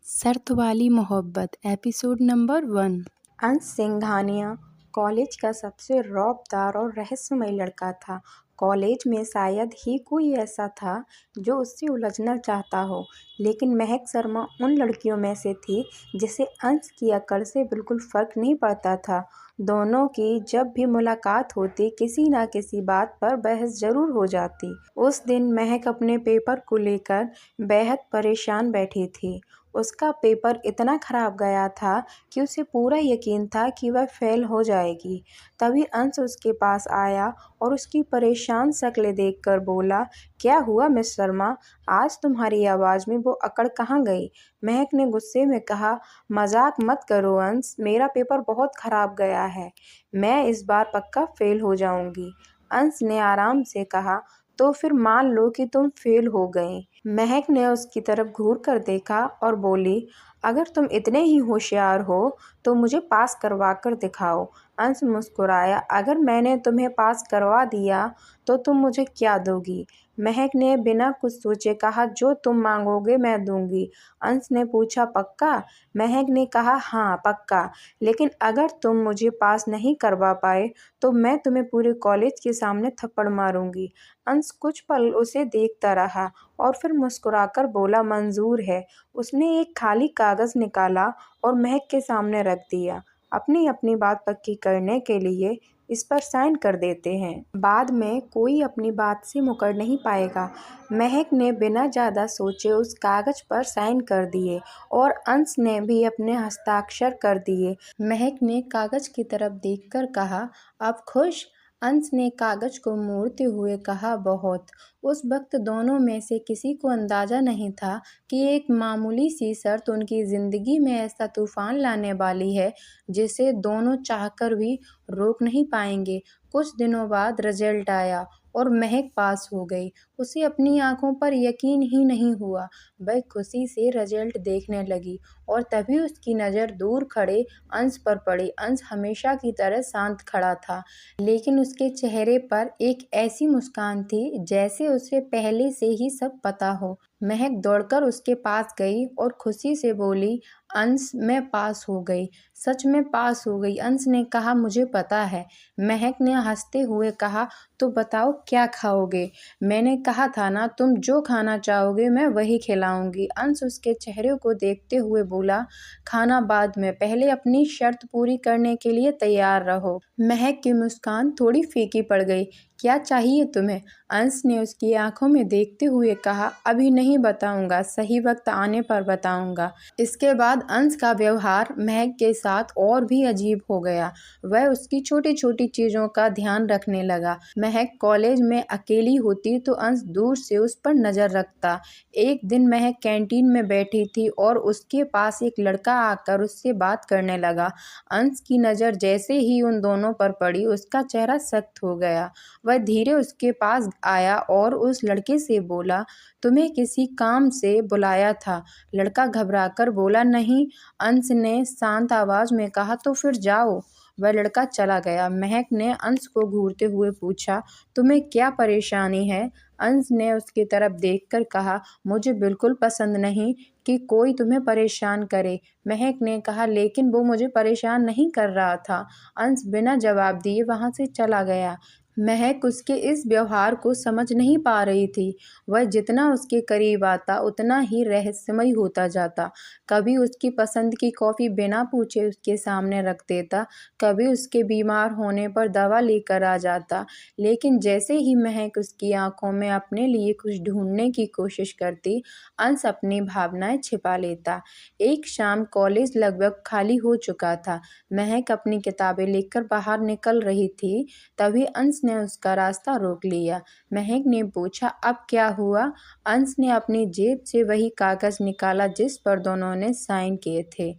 शर्त वाली मोहब्बत एपिसोड नंबर 1। अंश सिंघानिया कॉलेज का सबसे रौबदार और रहस्यमय लड़का था। कॉलेज में शायद ही कोई ऐसा था जो उससे उलझना चाहता हो, लेकिन महक शर्मा उन लड़कियों में से थी जिसे अंश की अकड़ से बिल्कुल फर्क नहीं पड़ता था। दोनों की जब भी मुलाकात होती किसी न किसी बात पर बहस जरूर हो जाती। उस दिन महक अपने पेपर को लेकर बेहद परेशान बैठी थी। उसका पेपर इतना खराब गया था कि उसे पूरा यकीन था कि वह फेल हो जाएगी। तभी अंश उसके पास आया और उसकी परेशान शक्ल देखकर बोला, क्या हुआ मिस शर्मा, आज तुम्हारी आवाज़ में वो अकड़ कहाँ गई? महक ने गुस्से में कहा, मजाक मत करो अंश, मेरा पेपर बहुत खराब गया है, मैं इस बार पक्का फेल हो जाऊंगी। अंश ने आराम से कहा, तो फिर मान लो कि तुम फेल हो गए। महक ने उसकी तरफ घूर कर देखा और बोली, अगर तुम इतने ही होशियार हो तो मुझे पास करवा कर दिखाओ। अंश मुस्कुराया, अगर मैंने तुम्हें पास करवा दिया तो तुम मुझे क्या दोगी? महक ने बिना कुछ सोचे कहा, जो तुम मांगोगे मैं दूंगी। अंश ने पूछा, पक्का? महक ने कहा, हाँ पक्का, लेकिन अगर तुम मुझे पास नहीं करवा पाए तो मैं तुम्हें पूरे कॉलेज के सामने थप्पड़ मारूंगी। अंश कुछ पल उसे देखता रहा और फिर मुस्कुराकर बोला, मंजूर है। उसने एक खाली कागज निकाला और महक के सामने रख दिया। अपनी अपनी बात पक्की करने के लिए इस पर साइन कर देते हैं, बाद में कोई अपनी बात से मुकर नहीं पाएगा। महक ने बिना ज़्यादा सोचे उस कागज पर साइन कर दिए और अंश ने भी अपने हस्ताक्षर कर दिए। महक ने कागज की तरफ देखकर कहा, अब खुश? अंश ने कागज को मोड़ते हुए कहा, बहुत। उस वक्त दोनों में से किसी को अंदाजा नहीं था कि एक मामूली सी शर्त उनकी ज़िंदगी में ऐसा तूफान लाने वाली है जिसे दोनों चाहकर भी रोक नहीं पाएंगे। कुछ दिनों बाद रिजल्ट आया और महक पास हो गई। उसे अपनी आंखों पर यकीन ही नहीं हुआ। वह खुशी से रिजल्ट देखने लगी और तभी उसकी नज़र दूर खड़े अंश पर पड़ी। अंश हमेशा की तरह शांत खड़ा था, लेकिन उसके चेहरे पर एक ऐसी मुस्कान थी जैसे उसे पहले से ही सब पता हो। महक दौड़कर उसके पास गई और खुशी से बोली, अंश मैं पास हो गई, सच में पास हो गई। अंश ने कहा, मुझे पता है। महक ने हंसते हुए कहा, तो बताओ क्या खाओगे? मैंने कहा था ना, तुम जो खाना चाहोगे मैं वही खिलाऊंगी। अंश उसके चेहरे को देखते हुए बोला, खाना बाद में, पहले अपनी शर्त पूरी करने के लिए तैयार रहो। महक की मुस्कान थोड़ी फीकी पड़ गई। क्या चाहिए तुम्हें? अंश ने उसकी आंखों में देखते हुए कहा, अभी नहीं बताऊंगा, सही वक्त आने पर बताऊंगा। इसके बाद अंश का व्यवहार महक के साथ और भी अजीब हो गया। वह उसकी छोटी छोटी चीज़ों का ध्यान रखने लगा। महक कॉलेज में अकेली होती तो अंश दूर से उस पर नज़र रखता। एक दिन महक कैंटीन में बैठी थी और उसके पास एक लड़का आकर उससे बात करने लगा। अंश की नज़र जैसे ही उन दोनों पर पड़ी उसका चेहरा सख्त हो गया। वह धीरे उसके पास आया और उस लड़के से बोला, तुम्हें किसी काम से बुलाया था? लड़का घबराकर बोला, नहीं। अंश ने शांत आवाज में कहा, तो फिर जाओ। वह लड़का चला गया। महक ने अंश को घूरते हुए पूछा, तुम्हें क्या परेशानी है? अंश ने उसकी तरफ देखकर कहा, मुझे बिल्कुल पसंद नहीं कि कोई तुम्हें परेशान करे। महक ने कहा, लेकिन वो मुझे परेशान नहीं कर रहा था। अंश बिना जवाब दिए वहां से चला गया। महक उसके इस व्यवहार को समझ नहीं पा रही थी। वह जितना उसके करीब आता उतना ही रहस्यमय होता जाता। कभी उसकी पसंद की कॉफ़ी बिना पूछे उसके सामने रख देता, कभी उसके बीमार होने पर दवा लेकर आ जाता, लेकिन जैसे ही महक उसकी आंखों में अपने लिए कुछ ढूंढने की कोशिश करती, अंश अपनी भावनाएं छिपा लेता। एक शाम कॉलेज लगभग खाली हो चुका था। महक अपनी किताबें लेकर बाहर निकल रही थी, तभी अंश ने उसका रास्ता रोक लिया। महक ने पूछा, अब क्या हुआ? अंश ने अपनी जेब से वही कागज निकाला जिस पर दोनों ने साइन किए थे।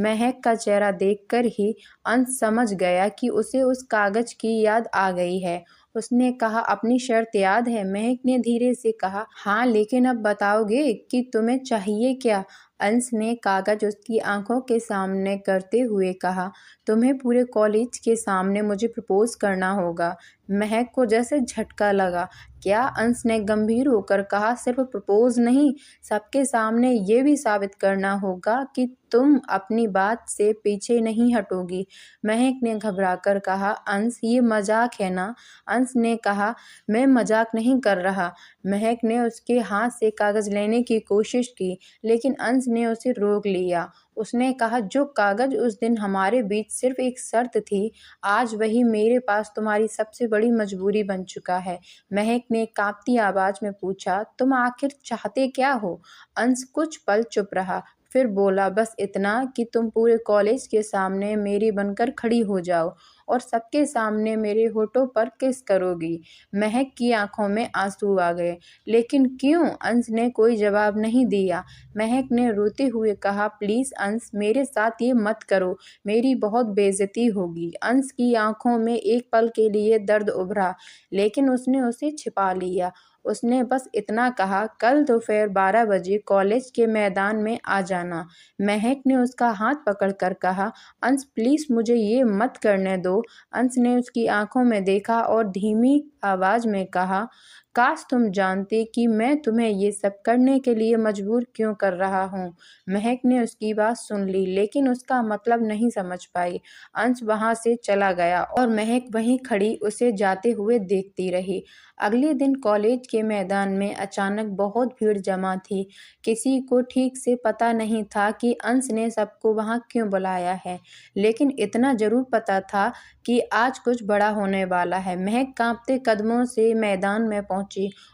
महक का चेहरा देखकर ही अंश समझ गया कि उसे उस कागज की याद आ गई है। उसने कहा, अपनी शर्त याद है? महक ने धीरे से कहा, हाँ, लेकिन अब बताओगे कि तुम्हें चाहिए क्या? अंश ने कागज उसकी आंखों के सामने करते हुए कहा, तुम्हें पूरे कॉलेज के सामने मुझे प्रपोज करना होगा। महक को जैसे झटका लगा। क्या? अंश ने गंभीर होकर कहा। सिर्फ प्रपोज नहीं, सबके सामने ये भी साबित करना होगा कि तुम अपनी बात से पीछे नहीं हटोगी। महक ने घबराकर कहा। अंश, ये मजाक है ना? अंश ने कहा, मैं मजाक नहीं कर रहा। महक ने उसके हाथ से कागज लेने की कोशिश की, लेकिन अंश ने उसे रोक लिया। उसने कहा, जो कागज उस दिन हमारे बीच सिर्फ एक शर्त थी, आज वही मेरे पास तुम्हारी सबसे बड़ी मजबूरी बन चुका है। महक ने कांपती आवाज में पूछा, तुम आखिर चाहते क्या हो? अंश कुछ पल चुप रहा, फिर बोला, बस इतना कि तुम पूरे कॉलेज के सामने मेरी बनकर खड़ी हो जाओ और सबके सामने मेरे होठों पर किस करोगी। महक की आंखों में आंसू आ गए। लेकिन क्यों? अंश ने कोई जवाब नहीं दिया। महक ने रोते हुए कहा, प्लीज अंश, मेरे साथ ये मत करो, मेरी बहुत बेइज्जती होगी। अंश की आंखों में एक पल के लिए दर्द उभरा, लेकिन उसने उसे छिपा लिया। उसने बस इतना कहा, कल दोपहर 12 बजे कॉलेज के मैदान में आ जाना। महक ने उसका हाथ पकड़कर कहा, अंश प्लीज मुझे ये मत करने दो। अंश ने उसकी आंखों में देखा और धीमी आवाज में कहा, काश तुम जानती कि मैं तुम्हें ये सब करने के लिए मजबूर क्यों कर रहा हूँ। महक ने उसकी बात सुन ली, लेकिन उसका मतलब नहीं समझ पाई। अंश वहां से चला गया और महक वहीं खड़ी उसे जाते हुए देखती रही। अगले दिन कॉलेज के मैदान में अचानक बहुत भीड़ जमा थी। किसी को ठीक से पता नहीं था कि अंश ने सबको वहां क्यों बुलाया है, लेकिन इतना जरूर पता था कि आज कुछ बड़ा होने वाला है। महक कांपते कदमों से मैदान में पहुंची।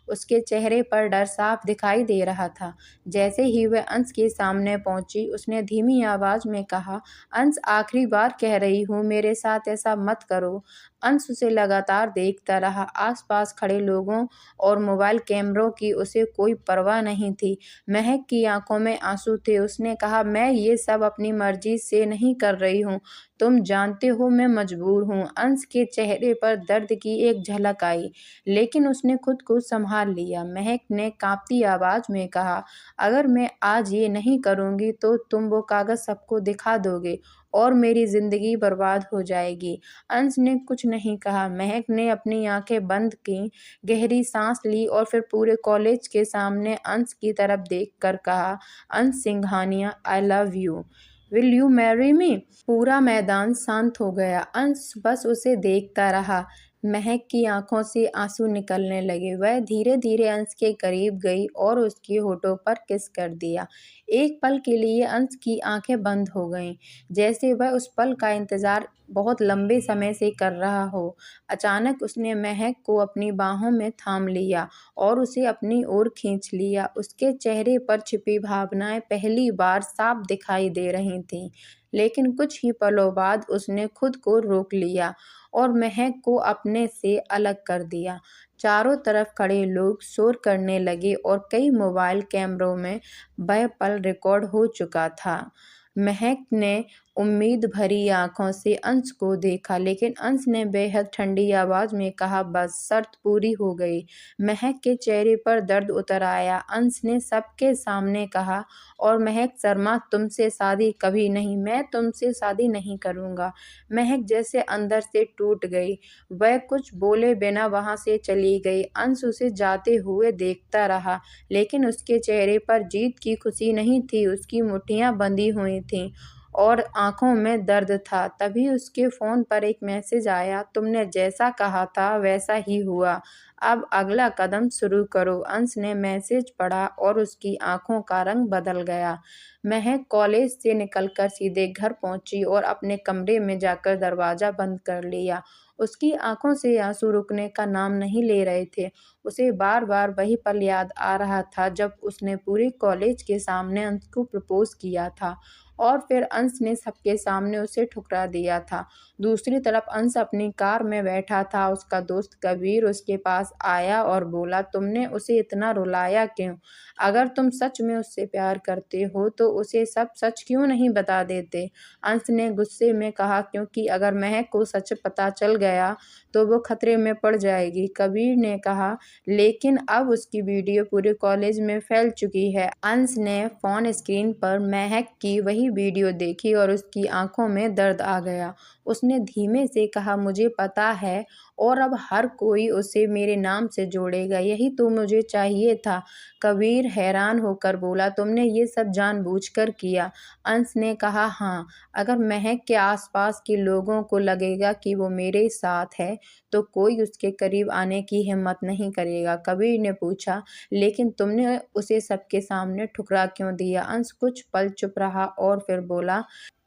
उसके चेहरे पर डर साफ दिखाई दे रहा था। जैसे ही वह अंश के सामने पहुंची, उसने धीमी आवाज में कहा, अंश, आखिरी बार कह रही हूँ, मेरे साथ ऐसा मत करो। अंश उसे लगातार देखता रहा। आसपास खड़े लोगों और मोबाइल कैमरों की उसे कोई परवाह नहीं थी। महक की आंखों में आंसू थे। उसने कहा, मैं ये सब अपनी मर्जी से नहीं कर रही हूँ, तुम जानते हो मैं मजबूर हूँ। अंश के चेहरे पर दर्द की एक झलक आई, लेकिन उसने खुद को संभाल लिया। महक ने कांपती आवाज में कहा, अगर मैं आज ये नहीं करूँगी तो तुम वो कागज सबको दिखा दोगे और मेरी जिंदगी बर्बाद हो जाएगी। अंश ने कुछ नहीं कहा। महक ने अपनी आंखें बंद की, गहरी सांस ली और फिर पूरे कॉलेज के सामने अंश की तरफ देखकर कहा, अंश Singhania, I love you, will you marry me? पूरा मैदान शांत हो गया। अंश बस उसे देखता रहा। महक की आंखों से आंसू निकलने लगे। वह धीरे धीरे अंश के करीब गई और उसके होठों पर किस कर दिया। एक पल के लिए अंश की आंखें बंद हो गईं, जैसे वह उस पल का इंतजार बहुत लंबे समय से कर रहा हो। अचानक उसने महक को अपनी बाहों में थाम लिया और उसे अपनी ओर खींच लिया। उसके चेहरे पर छिपी भावनाएं पहली बार साफ दिखाई दे रही थीं, लेकिन कुछ ही पलों बाद उसने खुद को रोक लिया और महक को अपने से अलग कर दिया। चारों तरफ खड़े लोग शोर करने लगे और कई मोबाइल कैमरों में वह पल रिकॉर्ड हो चुका था। महक ने उम्मीद भरी आंखों से अंश को देखा, लेकिन अंश ने बेहद ठंडी आवाज में कहा, बस शर्त पूरी हो गई। महक के चेहरे पर दर्द उतर आया। अंश ने सबके सामने कहा, और महक शर्मा, तुमसे शादी कभी नहीं, मैं तुमसे शादी नहीं करूंगा। महक जैसे अंदर से टूट गई। वह कुछ बोले बिना वहां से चली गई। अंश उसे जाते हुए देखता रहा, लेकिन उसके चेहरे पर जीत की खुशी नहीं थी। उसकी मुट्ठियां बंधी हुई थीं और आंखों में दर्द था। तभी उसके फोन पर एक मैसेज आया, तुमने जैसा कहा था वैसा ही हुआ, अब अगला कदम शुरू करो। अंश ने मैसेज पढ़ा और उसकी आंखों का रंग बदल गया। महक कॉलेज से निकलकर सीधे घर पहुंची और अपने कमरे में जाकर दरवाजा बंद कर लिया। उसकी आंखों से आंसू रुकने का नाम नहीं ले रहे थे। उसे बार बार वही पल याद आ रहा था जब उसने पूरे कॉलेज के सामने अंश को प्रपोज किया था और फिर अंश ने सबके सामने उसे ठुकरा दिया था। दूसरी तरफ अंश अपनी कार में बैठा था। उसका दोस्त कबीर उसके पास आया और बोला, तुमने उसे इतना रुलाया क्यों? अगर तुम सच में उससे प्यार करते हो तो उसे सब सच क्यों नहीं बता देते? अंश ने गुस्से में कहा, क्योंकि अगर महक को सच पता चल गया तो वो खतरे में पड़ जाएगी। कबीर ने कहा, लेकिन अब उसकी वीडियो पूरे कॉलेज में फैल चुकी है। अंश ने फोन स्क्रीन पर महक की वही वीडियो देखी और उसकी आंखों में दर्द आ गया। उसने धीमे से कहा, मुझे पता है और अब हर कोई उसे मेरे नाम से जोड़ेगा, यही तो मुझे चाहिए था। कबीर हैरान होकर बोला, तुमने ये सब जानबूझकर किया? अंश ने कहा, हाँ, अगर महक के आसपास के लोगों को लगेगा कि वो मेरे साथ है तो कोई उसके करीब आने की हिम्मत नहीं करेगा। कबीर ने पूछा, लेकिन तुमने उसे सबके सामने ठुकरा क्यों दिया? अंश कुछ पल चुप रहा और फिर बोला,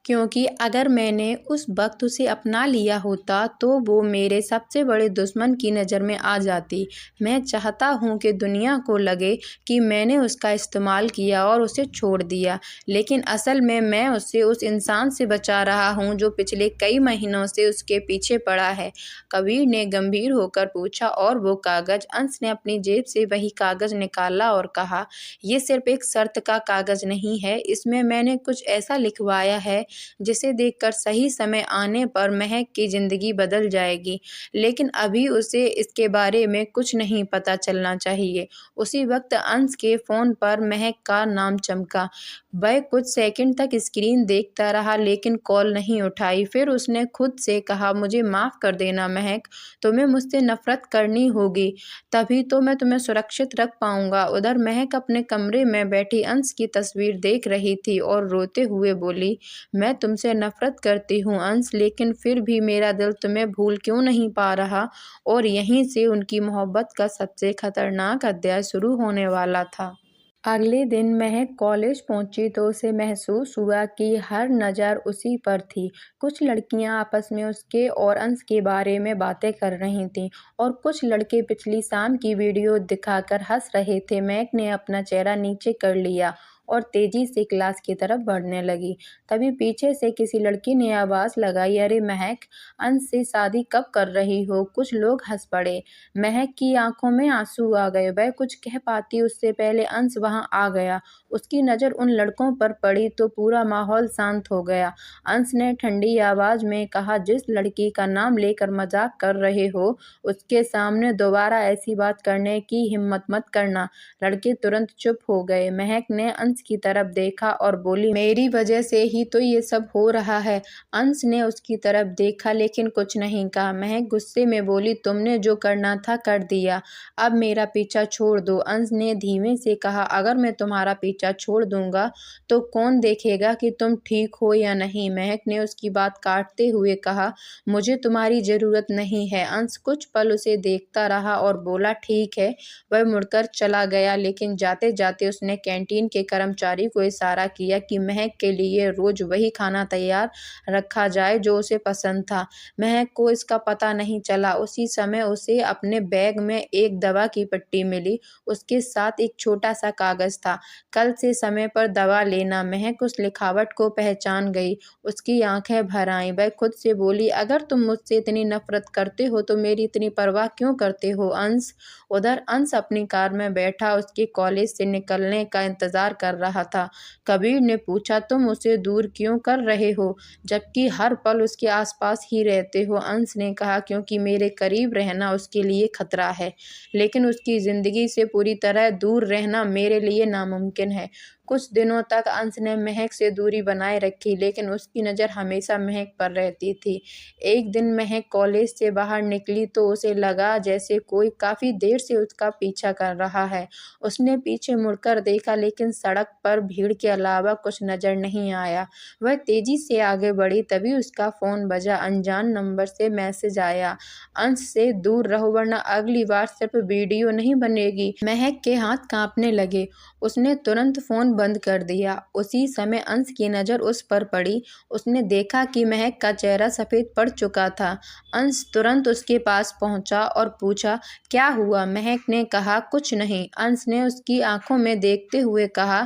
क्योंकि अगर मैंने उस वक्त उसे अपना लिया होता तो वो मेरे सबसे बड़े दुश्मन की नज़र में आ जाती। मैं चाहता हूँ कि दुनिया को लगे कि मैंने उसका इस्तेमाल किया और उसे छोड़ दिया, लेकिन असल में मैं उसे उस इंसान से बचा रहा हूँ जो पिछले कई महीनों से उसके पीछे पड़ा है। कबीर ने गंभीर होकर पूछा, और वो कागज़? अंश ने अपनी जेब से वही कागज़ निकाला और कहा, ये सिर्फ एक शर्त का कागज़ नहीं है, इसमें मैंने कुछ ऐसा लिखवाया है जिसे देखकर सही समय आने पर महक की ज़िंदगी बदल जाएगी, लेकिन अभी उसे इसके बारे में कुछ नहीं पता चलना चाहिए। उसी वक्त अंश के फ़ोन पर महक का नाम चमका। वह कुछ सेकंड तक स्क्रीन देखता रहा लेकिन कॉल नहीं उठाई। फिर उसने खुद से कहा, मुझे माफ़ कर देना महक, तुम्हें मुझसे नफ़रत करनी होगी, तभी तो मैं तुम्हें सुरक्षित रख पाऊंगा। उधर महक अपने कमरे में बैठी अंश की तस्वीर देख रही थी और रोते हुए बोली, मैं तुमसे नफ़रत करती हूँ अंश, लेकिन फिर भी मेरा दिल तुम्हें भूल क्यों नहीं पा रहा। और यहीं से उनकी मोहब्बत का सबसे खतरनाक अध्याय शुरू होने वाला था। अगले दिन महक कॉलेज पहुंची तो उसे महसूस हुआ कि हर नज़र उसी पर थी। कुछ लड़कियां आपस में उसके और अंश के बारे में बातें कर रही थीं और कुछ लड़के पिछली शाम की वीडियो दिखाकर हंस रहे थे। महक ने अपना चेहरा नीचे कर लिया और तेजी से क्लास की तरफ बढ़ने लगी। तभी पीछे से किसी लड़की ने आवाज़ लगाई, अरे महक, अंश से शादी कब कर रही हो? कुछ लोग हंस पड़े। महक की आंखों में आंसू आ गए। वह कुछ कह पाती उससे पहले अंश वहां आ गया। उसकी नज़र उन लड़कों पर पड़ी तो पूरा माहौल शांत हो गया। अंश ने ठंडी आवाज़ में कहा, जिस लड़की का नाम लेकर मजाक कर रहे हो उसके सामने दोबारा ऐसी बात करने की हिम्मत मत करना। लड़के तुरंत चुप हो गए। महक ने अंश की तरफ देखा और बोली, मेरी वजह से ही तो ये सब हो रहा है। अंश ने उसकी तरफ देखा लेकिन कुछ नहीं कहा। महक गुस्से में बोली, तुमने जो करना था कर दिया, अब मेरा पीछा छोड़ दो। अंश ने धीमे से कहा, अगर मैं तुम्हारा पीछा छोड़ दूंगा तो कौन देखेगा कि तुम ठीक हो या नहीं? महक ने उसकी बात काटते हुए कहा, मुझे तुम्हारी ज़रूरत नहीं है। अंश कुछ पल उसे देखता रहा और बोला, ठीक है। वह मुड़कर चला गया, लेकिन जाते जाते उसने कैंटीन के कर्मचारी को इशारा किया कि महक के लिए रोज वही खाना तैयार रखा जाए जो उसे पसंद था। महक को इसका पता नहीं चला। उसी समय उसे अपने बैग में एक दवा की पट्टी मिली। उसके साथ एक छोटा सा कागज था, कल से समय पर दवा लेना। महक उस लिखावट को पहचान गई। उसकी आंखें भर आईं। वह खुद से बोली, अगर तुम मुझसे इतनी नफरत करते हो तो मेरी इतनी परवाह क्यों करते हो अंश? उधर अंश अपनी कार में बैठा उसके कॉलेज से निकलने का इंतजार कर रहा था। कबीर ने पूछा, तुम उसे दूर क्यों कर रहे हो जबकि हर पल उसके आसपास ही रहते हो? अंश ने कहा, क्योंकि मेरे करीब रहना उसके लिए खतरा है, लेकिन उसकी जिंदगी से पूरी तरह दूर रहना मेरे लिए नामुमकिन है। कुछ दिनों तक अंश ने महक से दूरी बनाए रखी, लेकिन उसकी नज़र हमेशा महक पर रहती थी। एक दिन महक कॉलेज से बाहर निकली तो उसे लगा जैसे कोई काफ़ी देर से उसका पीछा कर रहा है। उसने पीछे मुड़कर देखा, लेकिन सड़क पर भीड़ के अलावा कुछ नज़र नहीं आया। वह तेज़ी से आगे बढ़ी, तभी उसका फ़ोन बजा। अनजान नंबर से मैसेज आया, अंश से दूर रहो वरना अगली बार सिर्फ वीडियो नहीं बनेगी। महक के हाथ कांपने लगे। उसने तुरंत फ़ोन बंद कर दिया। उसी समय अंश की नज़र उस पर पड़ी। उसने देखा कि महक का चेहरा सफ़ेद पड़ चुका था। अंश तुरंत उसके पास पहुंचा और पूछा, क्या हुआ? महक ने कहा, कुछ नहीं। अंश ने उसकी आंखों में देखते हुए कहा,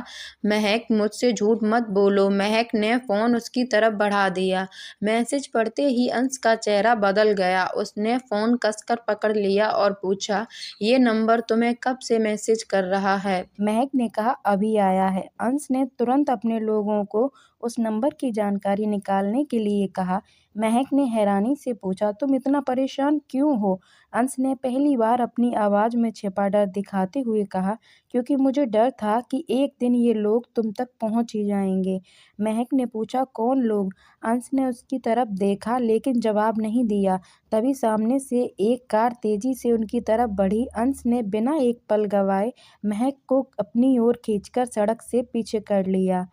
महक, मुझसे झूठ मत बोलो। महक ने फ़ोन उसकी तरफ बढ़ा दिया। मैसेज पढ़ते ही अंश का चेहरा बदल गया। उसने फ़ोन कसकर पकड़ लिया और पूछा, ये नंबर तुम्हें कब से मैसेज कर रहा है? महक ने कहा, अभी आया है। अंश ने तुरंत अपने लोगों को उस नंबर की जानकारी निकालने के लिए कहा। महक ने हैरानी से पूछा, तुम इतना परेशान क्यों हो? अंश ने पहली बार अपनी आवाज में छिपा डर दिखाते हुए कहा, क्योंकि मुझे डर था कि एक दिन ये लोग तुम तक पहुंच ही जाएंगे। महक ने पूछा, कौन लोग? अंश ने उसकी तरफ देखा लेकिन जवाब नहीं दिया। तभी सामने से एक कार तेजी से उनकी तरफ बढ़ी। अंश ने बिना एक पल गंवाए महक को अपनी ओर खींचकर सड़क से पीछे कर लिया।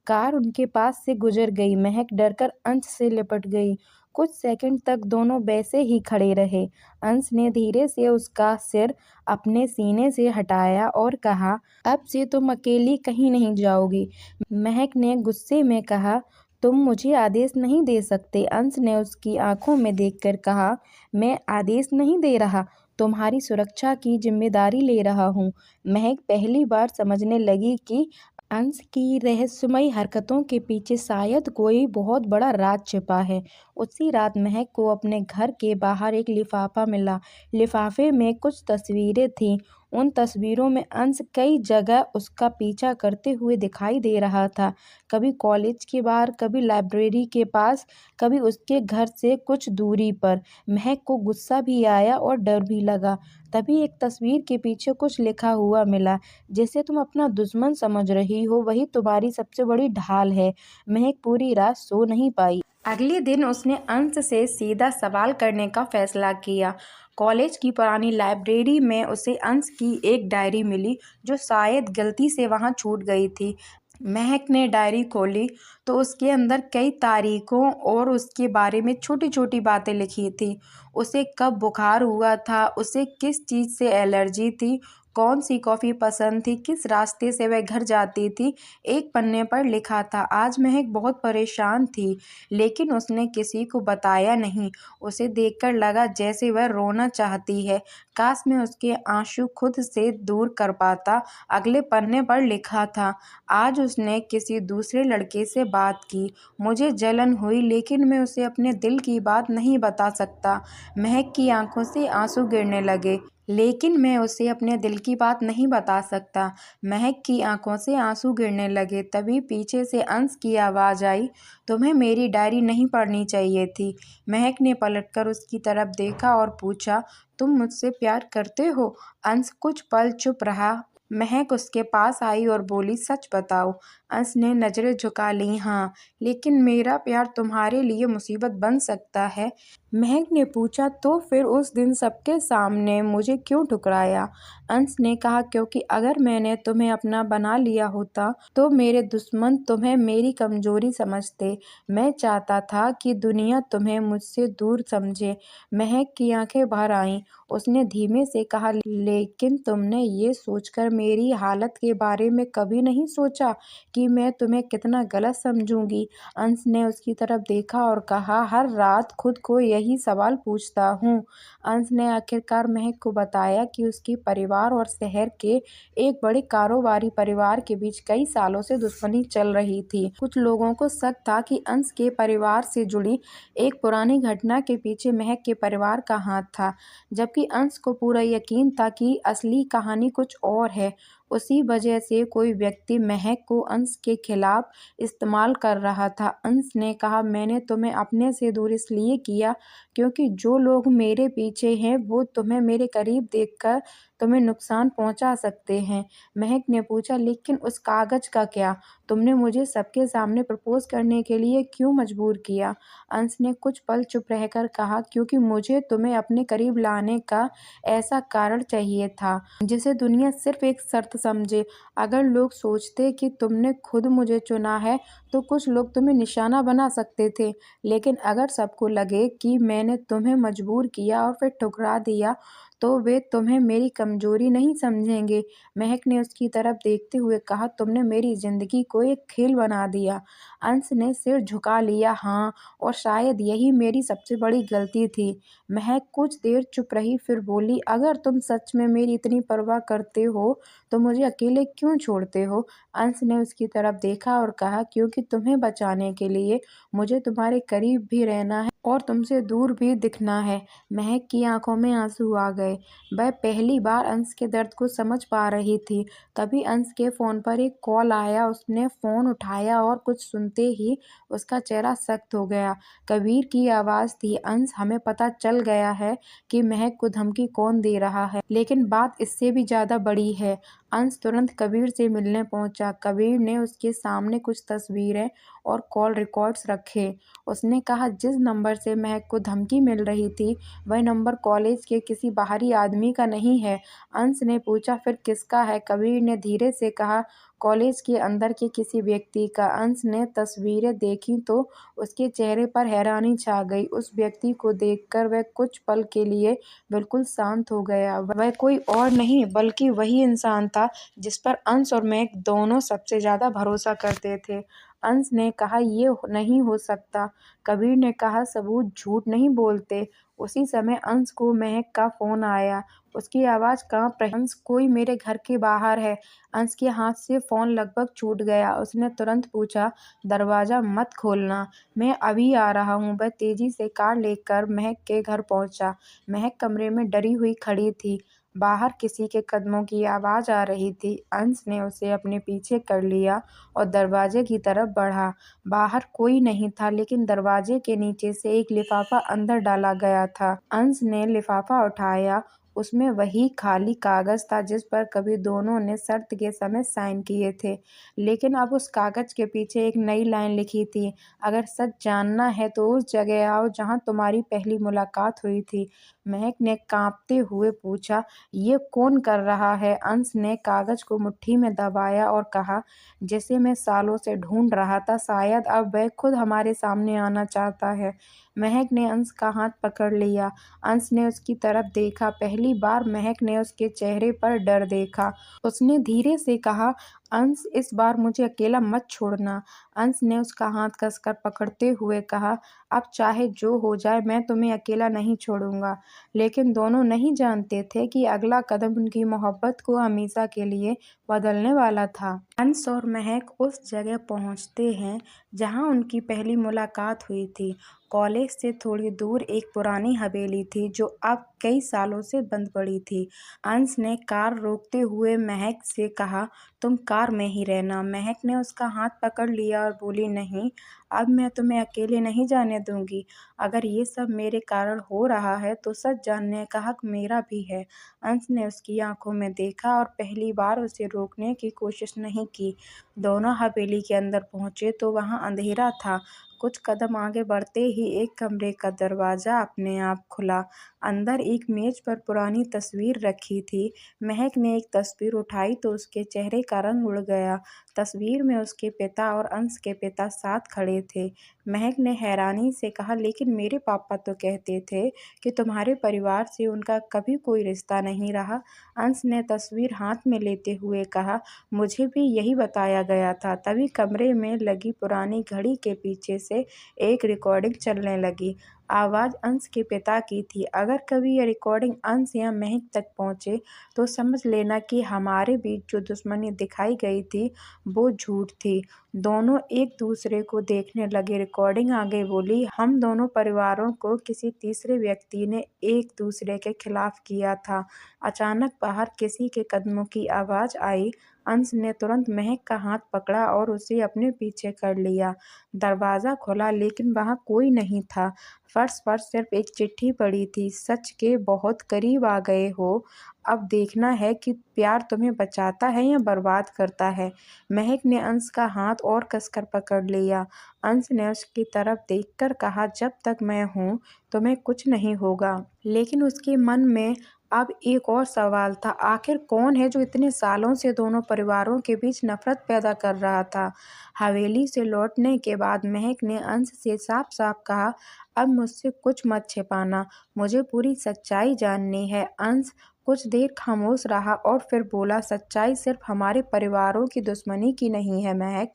कार उनके पास से गुजर गई। महक डरकर अंश से लिपट गई। कुछ सेकंड तक दोनों वैसे ही खड़े रहे। अंश ने धीरे से उसका सिर अपने सीने से हटाया और कहा, अब से तुम अकेली कहीं नहीं जाओगी। महक ने गुस्से में कहा, तुम मुझे आदेश नहीं दे सकते। अंश ने उसकी आंखों में देखकर कहा, मैं आदेश नहीं दे रहा, तुम्हारी सुरक्षा की जिम्मेदारी ले रहा हूँ। महक पहली बार समझने लगी कि अंश की रहस्यमयी हरकतों के पीछे शायद कोई बहुत बड़ा राज छिपा है। उसी रात महक को अपने घर के बाहर एक लिफाफा मिला। लिफाफे में कुछ तस्वीरें थीं। उन तस्वीरों में अंश कई जगह उसका पीछा करते हुए दिखाई दे रहा था। कभी कॉलेज के बाहर, कभी लाइब्रेरी के पास, कभी उसके घर से कुछ दूरी पर। महक को गुस्सा भी आया और डर भी लगा। तभी एक तस्वीर के पीछे कुछ लिखा हुआ मिला, जिसे तुम अपना दुश्मन समझ रही हो वही तुम्हारी सबसे बड़ी ढाल है। महक पूरी रात सो नहीं पाई। अगले दिन उसने अंश से सीधा सवाल करने का फैसला किया। कॉलेज की पुरानी लाइब्रेरी में उसे अंश की एक डायरी मिली, जो शायद गलती से वहां छूट गई थी। महक ने डायरी खोली तो उसके अंदर कई तारीखों और उसके बारे में छोटी छोटी बातें लिखी थी। उसे कब बुखार हुआ था, उसे किस चीज़ से एलर्जी थी, कौन सी कॉफ़ी पसंद थी, किस रास्ते से वह घर जाती थी। एक पन्ने पर लिखा था, आज महक बहुत परेशान थी, लेकिन उसने किसी को बताया नहीं। उसे देखकर लगा जैसे वह रोना चाहती है। काश मैं उसके आंसू खुद से दूर कर पाता। अगले पन्ने पर लिखा था, आज उसने किसी दूसरे लड़के से बात की। मुझे जलन हुई, लेकिन मैं उसे अपने दिल की बात नहीं बता सकता। महक की आंखों से आंसू गिरने लगे। लेकिन मैं उसे अपने दिल की बात नहीं बता सकता। महक की आंखों से आंसू गिरने लगे। तभी पीछे से अंश की आवाज़ आई, तुम्हें मेरी डायरी नहीं पढ़नी चाहिए थी। महक ने पलटकर उसकी तरफ देखा और पूछा, तुम मुझसे प्यार करते हो? अंश कुछ पल चुप रहा। महक उसके पास आई और बोली, सच बताओ। अंश ने नज़रें झुका लीं। हाँ, लेकिन मेरा प्यार तुम्हारे लिए मुसीबत बन सकता है। महक ने पूछा, तो फिर उस दिन सबके सामने मुझे क्यों ठुकराया? अंश ने कहा, क्योंकि अगर मैंने तुम्हें अपना बना लिया होता तो मेरे दुश्मन तुम्हें मेरी कमजोरी समझते। मैं चाहता था कि दुनिया तुम्हें मुझसे दूर समझे। महक की आंखें भर आईं। उसने धीमे से कहा, लेकिन तुमने ये सोचकर मेरी हालत के बारे में कभी नहीं सोचा कि मैं तुम्हें कितना गलत समझूंगी? अंश ने उसकी तरफ देखा और कहा, हर रात खुद को यही सवाल पूछता हूँ। अंश ने आखिरकार महक को बताया कि उसके परिवार और शहर के एक बड़े कारोबारी परिवार के बीच कई सालों से दुश्मनी चल रही थी। कुछ लोगों को शक था कि अंश के परिवार से जुड़ी एक पुरानी घटना के पीछे महक के परिवार का हाथ था, जबकि अंश को पूरा यकीन था कि असली कहानी कुछ और है। उसी वजह से कोई व्यक्ति महक को अंश के खिलाफ इस्तेमाल कर रहा था। अंश ने कहा, मैंने तुम्हें अपने से दूर इसलिए किया क्योंकि जो लोग मेरे पीछे हैं वो तुम्हें मेरे करीब देखकर तुम्हें नुकसान पहुंचा सकते हैं। महक ने पूछा, लेकिन उस कागज का क्या? तुमने मुझे सबके सामने प्रपोज करने के लिए क्यों मजबूर किया? अंश ने कुछ पल चुप रहकर कहा, क्योंकि मुझे तुम्हें अपने करीब लाने का ऐसा कारण चाहिए था जिसे दुनिया सिर्फ एक शर्त समझे। अगर लोग सोचते कि तुमने खुद मुझे चुना है तो कुछ लोग तुम्हें निशाना बना सकते थे, लेकिन अगर सबको लगे कि मैंने तुम्हें मजबूर किया और फिर ठुकरा दिया तो वे तुम्हें मेरी कमजोरी नहीं समझेंगे। महक ने उसकी तरफ देखते हुए कहा, तुमने मेरी जिंदगी को एक खेल बना दिया। अंश ने सिर झुका लिया, हाँ, और शायद यही मेरी सबसे बड़ी गलती थी। महक कुछ देर चुप रही, फिर बोली, अगर तुम सच में मेरी इतनी परवाह करते हो तो मुझे अकेले क्यों छोड़ते हो? अंश ने उसकी तरफ देखा और कहा, क्योंकि तुम्हें बचाने के लिए मुझे तुम्हारे करीब भी रहना है। और तुमसे दूर भी दिखना है। महक की आंखों में आंसू आ गए। वह पहली बार अंश के दर्द को समझ पा रही थी। तभी अंश के फ़ोन पर एक कॉल आया। उसने फ़ोन उठाया और कुछ सुनते ही उसका चेहरा सख्त हो गया। कबीर की आवाज़ थी, अंश, हमें पता चल गया है कि महक को धमकी कौन दे रहा है, लेकिन बात इससे भी ज़्यादा बड़ी है। अंश तुरंत कबीर से मिलने पहुंचा। कबीर ने उसके सामने कुछ तस्वीरें और कॉल रिकॉर्ड्स रखे। उसने कहा, जिस नंबर से महक को धमकी मिल रही थी वह नंबर कॉलेज के किसी बाहरी आदमी का नहीं है। अंश ने पूछा, फिर किसका है? कबीर ने धीरे से कहा, कॉलेज के अंदर के किसी व्यक्ति का। अंश ने तस्वीरें देखी तो उसके चेहरे पर हैरानी छा गई। उस व्यक्ति को देखकर वह कुछ पल के लिए बिल्कुल शांत हो गया। वह कोई और नहीं बल्कि वही इंसान था जिस पर अंश और महक दोनों सबसे ज्यादा भरोसा करते थे। अंश ने कहा, ये नहीं हो सकता। कबीर ने कहा, सबूत झूठ नहीं बोलते। उसी समय अंश को महक का फोन आया। उसकी आवाज कांप रही, अंश, कोई मेरे घर के बाहर है। अंश के हाथ से फोन लगभग छूट गया। उसने तुरंत पूछा, दरवाजा मत खोलना, मैं अभी आ रहा हूँ। वह तेजी से कार लेकर महक के घर पहुंचा। महक कमरे में डरी हुई खड़ी थी। बाहर किसी के कदमों की आवाज आ रही थी। अंश ने उसे अपने पीछे कर लिया और दरवाजे की तरफ बढ़ा। बाहर कोई नहीं था, लेकिन दरवाजे के नीचे से एक लिफाफा अंदर डाला गया था। अंश ने लिफाफा उठाया। उसमें वही खाली कागज था जिस पर कभी दोनों ने शर्त के समय साइन किए थे, लेकिन अब उस कागज के पीछे एक नई लाइन लिखी थी, अगर सच जानना है तो उस जगह आओ जहां तुम्हारी पहली मुलाकात हुई थी। महक ने कांपते हुए पूछा, ये कौन कर रहा है? अंश ने कागज को मुट्ठी में दबाया और कहा, जिसे मैं सालों से ढूंढ रहा था, शायद अब वह खुद हमारे सामने आना चाहता है। महक ने अंश का हाथ पकड़ लिया। अंश ने उसकी तरफ देखा। पहली बार महक ने उसके चेहरे पर डर देखा। उसने धीरे से कहा, अंश, इस बार मुझे अकेला मत छोड़ना। अंश ने उसका हाथ कसकर पकड़ते हुए कहा, अब चाहे जो हो जाए मैं तुम्हें अकेला नहीं छोड़ूंगा। लेकिन दोनों नहीं जानते थे कि अगला कदम उनकी मोहब्बत को हमेशा के लिए बदलने वाला था। अंश और महक उस जगह पहुंचते हैं जहां उनकी पहली मुलाकात हुई थी। कॉलेज से थोड़ी दूर एक पुरानी हवेली थी जो अब कई सालों से बंद पड़ी थी। अंश ने कार रोकते हुए महक से कहा, तुम कार में ही रहना। महक ने उसका हाथ पकड़ लिया और बोली, नहीं, अब मैं तुम्हें अकेले नहीं जाने दूंगी। अगर ये सब मेरे कारण हो रहा है तो सच जानने का हक मेरा भी है। अंश ने उसकी आंखों में देखा और पहली बार उसे रोकने की कोशिश नहीं की। दोनों हवेली के अंदर पहुंचे तो वहां अंधेरा था। कुछ कदम आगे बढ़ते ही एक कमरे का दरवाजा अपने आप खुला। अंदर एक मेज पर पुरानी तस्वीर रखी थी। महक ने एक तस्वीर उठाई तो उसके चेहरे का रंग उड़ गया। तस्वीर में उसके पिता और अंश के पिता साथ खड़े थे। महक ने हैरानी से कहा, लेकिन मेरे पापा तो कहते थे कि तुम्हारे परिवार से उनका कभी कोई रिश्ता नहीं रहा। अंश ने तस्वीर हाथ में लेते हुए कहा, मुझे भी यही बताया गया था। तभी कमरे में लगी पुरानी घड़ी के पीछे से एक रिकॉर्डिंग चलने लगी। आवाज़ अंश के पिता की थी। अगर कभी यह रिकॉर्डिंग अंश या महक तक पहुंचे तो समझ लेना कि हमारे बीच जो दुश्मनी दिखाई गई थी वो झूठ थी। दोनों एक दूसरे को देखने लगे। रिकॉर्डिंग आगे बोली, हम दोनों परिवारों को किसी तीसरे व्यक्ति ने एक दूसरे के खिलाफ किया था। अचानक बाहर किसी के कदमों की आवाज़ आई। अंश ने तुरंत महक का हाथ पकड़ा और उसे अपने पीछे कर लिया। दरवाज़ा खुला, लेकिन वहाँ कोई नहीं था। फर्श पर सिर्फ एक चिट्ठी पड़ी थी, सच के बहुत करीब आ गए हो। अब देखना है कि प्यार तुम्हें बचाता है या बर्बाद करता है। महक ने अंश का हाथ और कसकर पकड़ लिया। अंश ने उसकी तरफ देखकर कहा, जब तक मैं हूँ तुम्हें कुछ नहीं होगा। लेकिन उसके मन में अब एक और सवाल था, आखिर कौन है जो इतने सालों से दोनों परिवारों के बीच नफरत पैदा कर रहा था। हवेली से लौटने के बाद महक ने अंश से साफ साफ कहा, अब मुझसे कुछ मत छिपाना, मुझे पूरी सच्चाई जाननी है। अंश कुछ देर खामोश रहा और फिर बोला, सच्चाई सिर्फ हमारे परिवारों की दुश्मनी की नहीं है महक,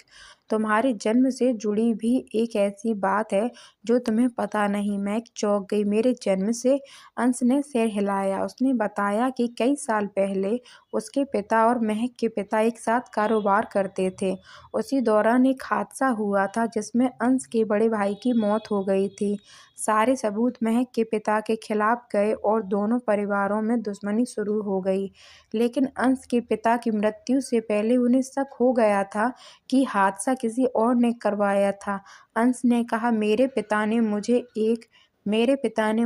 तुम्हारे जन्म से जुड़ी भी एक ऐसी बात है जो तुम्हें पता नहीं। महक चौंक गई। मेरे जन्म से? अंश ने सिर हिलाया। उसने बताया कि कई साल पहले उसके पिता और महक के पिता एक साथ कारोबार करते थे। उसी दौरान एक हादसा हुआ था जिसमें अंश के बड़े भाई की मौत हो गई थी। सारे सबूत महक के पिता के खिलाफ गए और दोनों परिवारों में दुश्मनी शुरू हो गई। लेकिन अंश के पिता की मृत्यु से पहले उन्हें शक हो गया था कि हादसा किसी और ने करवाया था। अंश ने कहा, मेरे पिता ने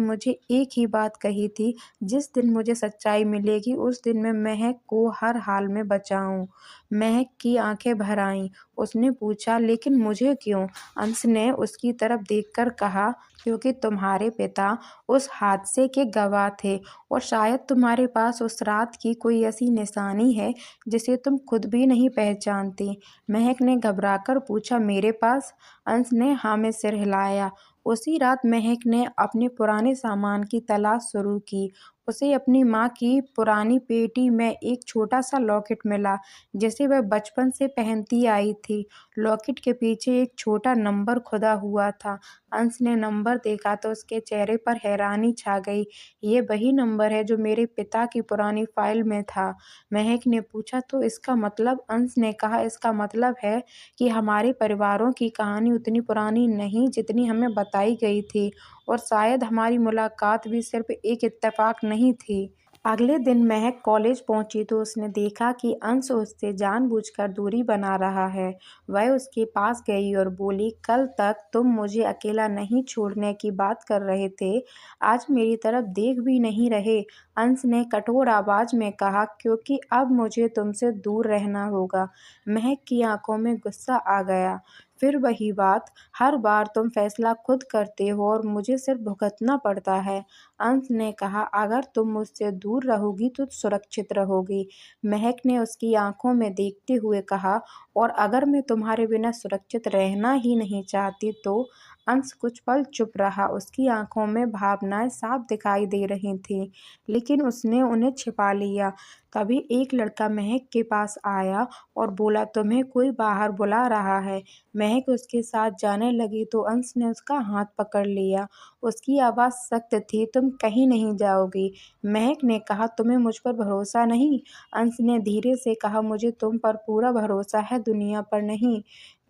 मुझे एक ही बात कही थी, जिस दिन मुझे सच्चाई मिलेगी उस दिन मैं महक को हर हाल में बचाऊं। महक की आंखें भर आईं। उसने पूछा, लेकिन मुझे क्यों? अंश ने उसकी तरफ देखकर कहा, क्योंकि तुम्हारे पिता उस हादसे के गवाह थे और शायद तुम्हारे पास उस रात की कोई ऐसी निशानी है जिसे तुम खुद भी नहीं पहचानती। महक ने घबराकर पूछा, मेरे पास? अंश ने हाँ में सिर हिलाया। उसी रात महक ने अपने पुराने सामान की तलाश शुरू की। उसे अपनी माँ की पुरानी पेटी में एक छोटा सा लॉकेट मिला जिसे वह बचपन से पहनती आई थी। लॉकेट के पीछे एक छोटा नंबर खुदा हुआ था। अंश ने नंबर देखा तो उसके चेहरे पर हैरानी छा गई। ये वही नंबर है जो मेरे पिता की पुरानी फाइल में था। महक ने पूछा, तो इसका मतलब? अंश ने कहा, इसका मतलब है कि हमारे परिवारों की कहानी उतनी पुरानी नहीं जितनी हमें बताई गई थी, और शायद हमारी मुलाकात भी सिर्फ एक इत्तेफाक नहीं थी। अगले दिन महक कॉलेज पहुंची तो उसने देखा कि अंश उससे जानबूझकर दूरी बना रहा है। वह उसके पास गई और बोली, कल तक तुम मुझे अकेला नहीं छोड़ने की बात कर रहे थे, आज मेरी तरफ देख भी नहीं रहे। अंश ने कठोर आवाज में कहा, क्योंकि अब मुझे तुमसे दूर रहना होगा। महक की आंखों में गुस्सा आ गया। फिर वही बात, हर बार तुम फैसला खुद करते हो और मुझे सिर्फ भुगतना पड़ता है। अंश ने कहा, अगर तुम मुझसे दूर रहोगी तो सुरक्षित रहोगी। महक ने उसकी आंखों में देखते हुए कहा, और अगर मैं तुम्हारे बिना सुरक्षित रहना ही नहीं चाहती तो? अंश कुछ पल चुप रहा। उसकी आंखों में भावनाएं साफ दिखाई दे रही थीं, लेकिन उसने उन्हें छिपा लिया। तभी एक लड़का महक के पास आया और बोला, तुम्हें कोई बाहर बुला रहा है। महक उसके साथ जाने लगी तो अंश ने उसका हाथ पकड़ लिया। उसकी आवाज़ सख्त थी, तुम कहीं नहीं जाओगी। महक ने कहा, तुम्हें मुझ पर भरोसा नहीं? अंश ने धीरे से कहा, मुझे तुम पर पूरा भरोसा है, दुनिया पर नहीं।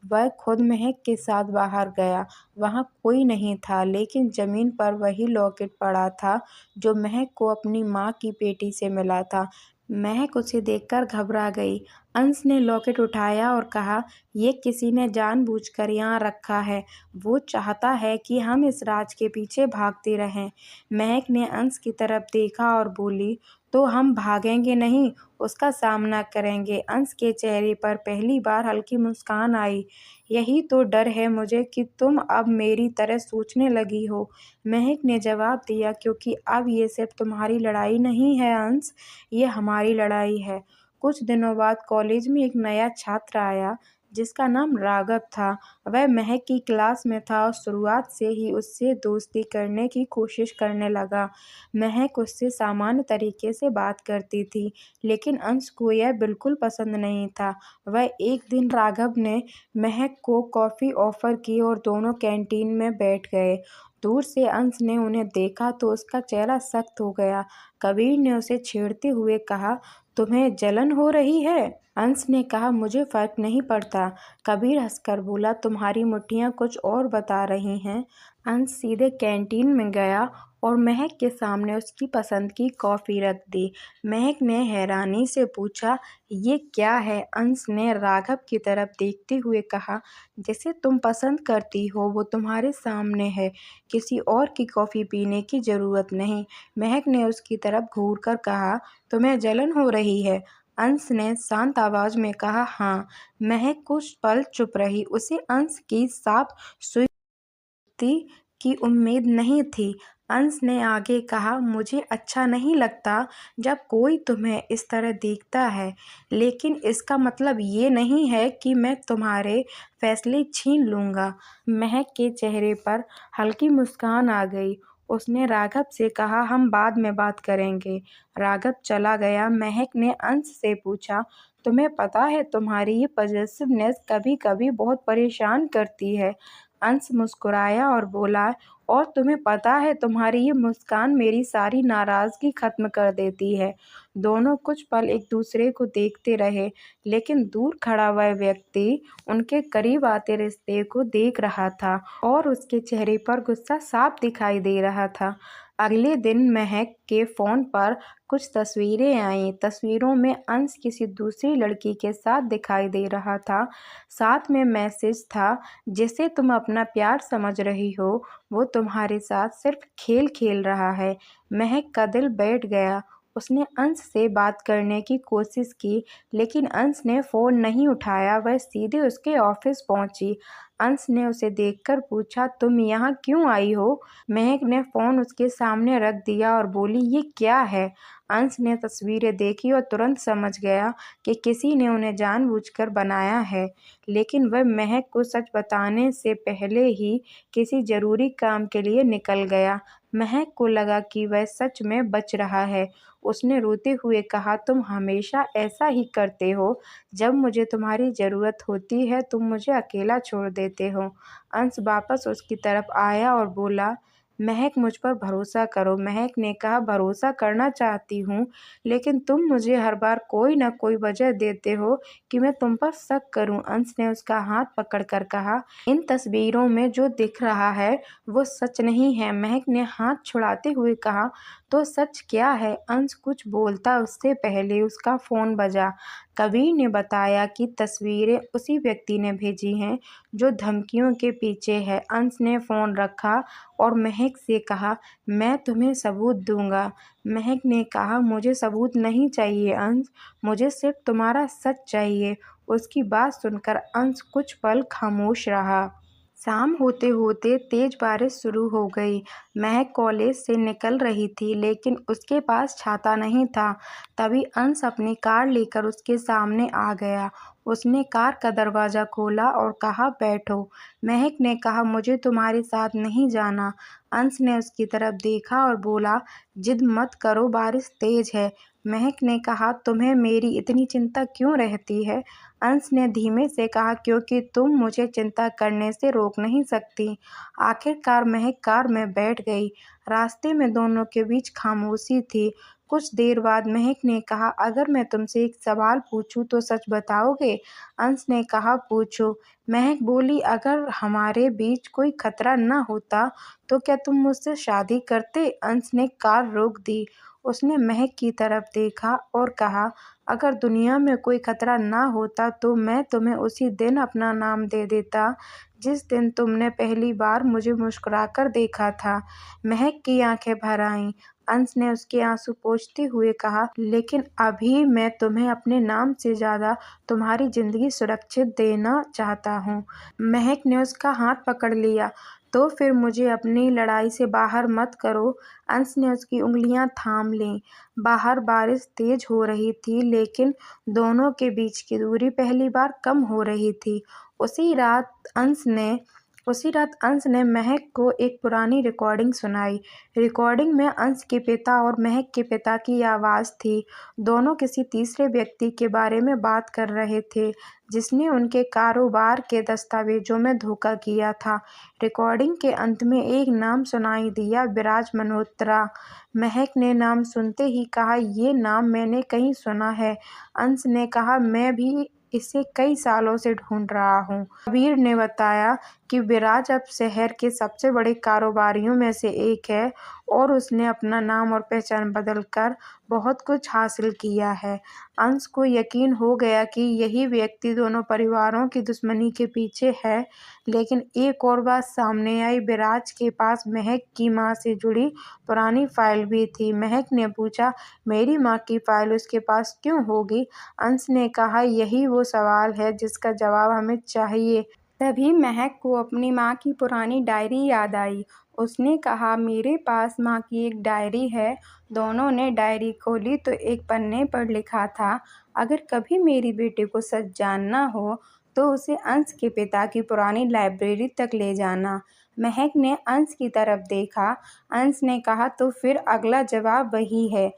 वह खुद महक के साथ बाहर गया। वहाँ कोई नहीं था, लेकिन जमीन पर वही लॉकेट पड़ा था जो महक को अपनी माँ की पेटी से मिला था। महक उसे देखकर घबरा गई। अंश ने लॉकेट उठाया और कहा, ये किसी ने जानबूझकर यहाँ रखा है। वो चाहता है कि हम इस राज के पीछे भागते रहें। महक ने अंश की तरफ देखा और बोली, तो हम भागेंगे नहीं, उसका सामना करेंगे। अंश के चेहरे पर पहली बार हल्की मुस्कान आई। यही तो डर है मुझे कि तुम अब मेरी तरह सोचने लगी हो। महक ने जवाब दिया, क्योंकि अब ये सिर्फ तुम्हारी लड़ाई नहीं है अंश, ये हमारी लड़ाई है। कुछ दिनों बाद कॉलेज में एक नया छात्र आया जिसका नाम राघव था। वह महक की क्लास में था और शुरुआत से ही उससे दोस्ती करने की कोशिश करने लगा। महक उससे सामान्य तरीके से बात करती थी, लेकिन अंश को यह बिल्कुल पसंद नहीं था। वह एक दिन राघव ने महक को कॉफ़ी ऑफ़र की और दोनों कैंटीन में बैठ गए। दूर से अंश ने उन्हें देखा तो उसका चेहरा सख्त हो गया। कबीर ने उसे छेड़ते हुए कहा, तुम्हें जलन हो रही है? अंश ने कहा, मुझे फर्क नहीं पड़ता। कबीर हंसकर बोला, तुम्हारी मुट्ठियाँ कुछ और बता रही हैं। अंश सीधे कैंटीन में गया और महक के सामने उसकी पसंद की कॉफ़ी रख दी। महक ने हैरानी से पूछा, ये क्या है? अंश ने राघव की तरफ देखते हुए कहा, जिसे तुम पसंद करती हो वो तुम्हारे सामने है, किसी और की कॉफ़ी पीने की ज़रूरत नहीं। महक ने उसकी तरफ घूरकर कहा, तुम्हें जलन हो रही है? अंश ने शांत आवाज़ में कहा, हाँ। महक कुछ पल चुप रही। उसे अंश की साफ स्वीकृति की उम्मीद नहीं थी। अंश ने आगे कहा, मुझे अच्छा नहीं लगता जब कोई तुम्हें इस तरह देखता है, लेकिन इसका मतलब ये नहीं है कि मैं तुम्हारे फैसले छीन लूँगा। महक के चेहरे पर हल्की मुस्कान आ गई। उसने राघव से कहा, हम बाद में बात करेंगे। राघव चला गया। महक ने अंश से पूछा, तुम्हें पता है तुम्हारी ये पॉजिटिवनेस कभी कभी बहुत परेशान करती है। अंश मुस्कुराया और बोला, और तुम्हें पता है तुम्हारी ये मुस्कान मेरी सारी नाराज़गी खत्म कर देती है। दोनों कुछ पल एक दूसरे को देखते रहे, लेकिन दूर खड़ा वह व्यक्ति उनके करीब आते रिश्ते को देख रहा था और उसके चेहरे पर गुस्सा साफ दिखाई दे रहा था। अगले दिन महक के फ़ोन पर कुछ तस्वीरें आईं। तस्वीरों में अंश किसी दूसरी लड़की के साथ दिखाई दे रहा था। साथ में मैसेज था, जिसे तुम अपना प्यार समझ रही हो, वो तुम्हारे साथ सिर्फ खेल खेल रहा है। महक का दिल बैठ गया। उसने अंश से बात करने की कोशिश की, लेकिन अंश ने फ़ोन नहीं उठाया। वह सीधे उसके ऑफिस पहुंची। अंश ने उसे देखकर पूछा, तुम यहाँ क्यों आई हो? महक ने फ़ोन उसके सामने रख दिया और बोली, ये क्या है? अंश ने तस्वीरें देखी और तुरंत समझ गया कि किसी ने उन्हें जानबूझकर बनाया है, लेकिन वह महक को सच बताने से पहले ही किसी ज़रूरी काम के लिए निकल गया। महक को लगा कि वह सच में बच रहा है। उसने रोते हुए कहा, तुम हमेशा ऐसा ही करते हो। जब मुझे तुम्हारी ज़रूरत होती है तुम मुझे अकेला छोड़ देते हो। अंश वापस उसकी तरफ आया और बोला, महक मुझ पर भरोसा करो। महक ने कहा, भरोसा करना चाहती हूँ, लेकिन तुम मुझे हर बार कोई ना कोई वजह देते हो कि मैं तुम पर शक करूँ। अंश ने उसका हाथ पकड़कर कहा, इन तस्वीरों में जो दिख रहा है वो सच नहीं है। महक ने हाथ छुड़ाते हुए कहा, तो सच क्या है? अंश कुछ बोलता उससे पहले उसका फ़ोन बजा। कबीर ने बताया कि तस्वीरें उसी व्यक्ति ने भेजी हैं जो धमकियों के पीछे है। अंश ने फ़ोन रखा और महक से कहा, मैं तुम्हें सबूत दूंगा। महक ने कहा, मुझे सबूत नहीं चाहिए अंश, मुझे सिर्फ तुम्हारा सच चाहिए। उसकी बात सुनकर अंश कुछ पल खामोश रहा। शाम होते होते तेज बारिश शुरू हो गई। महक कॉलेज से निकल रही थी, लेकिन उसके पास छाता नहीं था। तभी अंश अपनी कार लेकर उसके सामने आ गया। उसने कार का दरवाज़ा खोला और कहा, बैठो। महक ने कहा, मुझे तुम्हारे साथ नहीं जाना। अंश ने उसकी तरफ देखा और बोला, जिद मत करो, बारिश तेज है। महक ने कहा, तुम्हें मेरी इतनी चिंता क्यों रहती है? अंश ने धीमे से कहा, क्योंकि तुम मुझे चिंता करने से रोक नहीं सकती। आखिरकार महक कार में बैठ गई। रास्ते में दोनों के बीच खामोशी थी। कुछ देर बाद महक ने कहा, अगर मैं तुमसे एक सवाल पूछूं तो सच बताओगे? अंश ने कहा, पूछो। महक बोली, अगर हमारे बीच कोई खतरा न होता तो क्या तुम मुझसे शादी करते? अंश ने कार रोक दी। उसने महक की तरफ देखा और कहा, अगर दुनिया में कोई खतरा ना होता तो मैं तुम्हें उसी दिन अपना नाम दे देता जिस दिन तुमने पहली बार मुझे मुस्कुराकर देखा था। महक की आंखें भर आईं। अंश ने उसके आंसू पोंछते हुए कहा, लेकिन अभी मैं तुम्हें अपने नाम से ज़्यादा तुम्हारी ज़िंदगी सुरक्षित देना चाहता हूँ। महक ने उसका हाथ पकड़ लिया, तो फिर मुझे अपनी लड़ाई से बाहर मत करो। अंश ने उसकी उंगलियां थाम लीं। बाहर बारिश तेज हो रही थी, लेकिन दोनों के बीच की दूरी पहली बार कम हो रही थी। उसी रात अंश ने महक को एक पुरानी रिकॉर्डिंग सुनाई। रिकॉर्डिंग में अंश के पिता और महक के पिता की आवाज़ थी। दोनों किसी तीसरे व्यक्ति के बारे में बात कर रहे थे, जिसने उनके कारोबार के दस्तावेजों में धोखा किया था। रिकॉर्डिंग के अंत में एक नाम सुनाई दिया, विराज मल्होत्रा। महक ने नाम सुनते ही कहा, ये नाम मैंने कहीं सुना है। अंश ने कहा, मैं भी इसे कई सालों से ढूंढ रहा हूँ। कबीर ने बताया कि विराज अब शहर के सबसे बड़े कारोबारियों में से एक है और उसने अपना नाम और पहचान बदलकर बहुत कुछ हासिल किया है। अंश को यकीन हो गया कि यही व्यक्ति दोनों परिवारों की दुश्मनी के पीछे है। लेकिन एक और बात सामने आई, विराज के पास महक की मां से जुड़ी पुरानी फाइल भी थी। महक ने पूछा, मेरी मां की फाइल उसके पास क्यों होगी? अंश ने कहा, यही वो सवाल है जिसका जवाब हमें चाहिए। तभी महक को अपनी माँ की पुरानी डायरी याद आई। उसने कहा, मेरे पास माँ की एक डायरी है। दोनों ने डायरी खोली तो एक पन्ने पर लिखा था, अगर कभी मेरी बेटे को सच जानना हो तो उसे अंश के पिता की पुरानी लाइब्रेरी तक ले जाना। महक ने अंश की तरफ देखा। अंश ने कहा, तो फिर अगला जवाब वही है।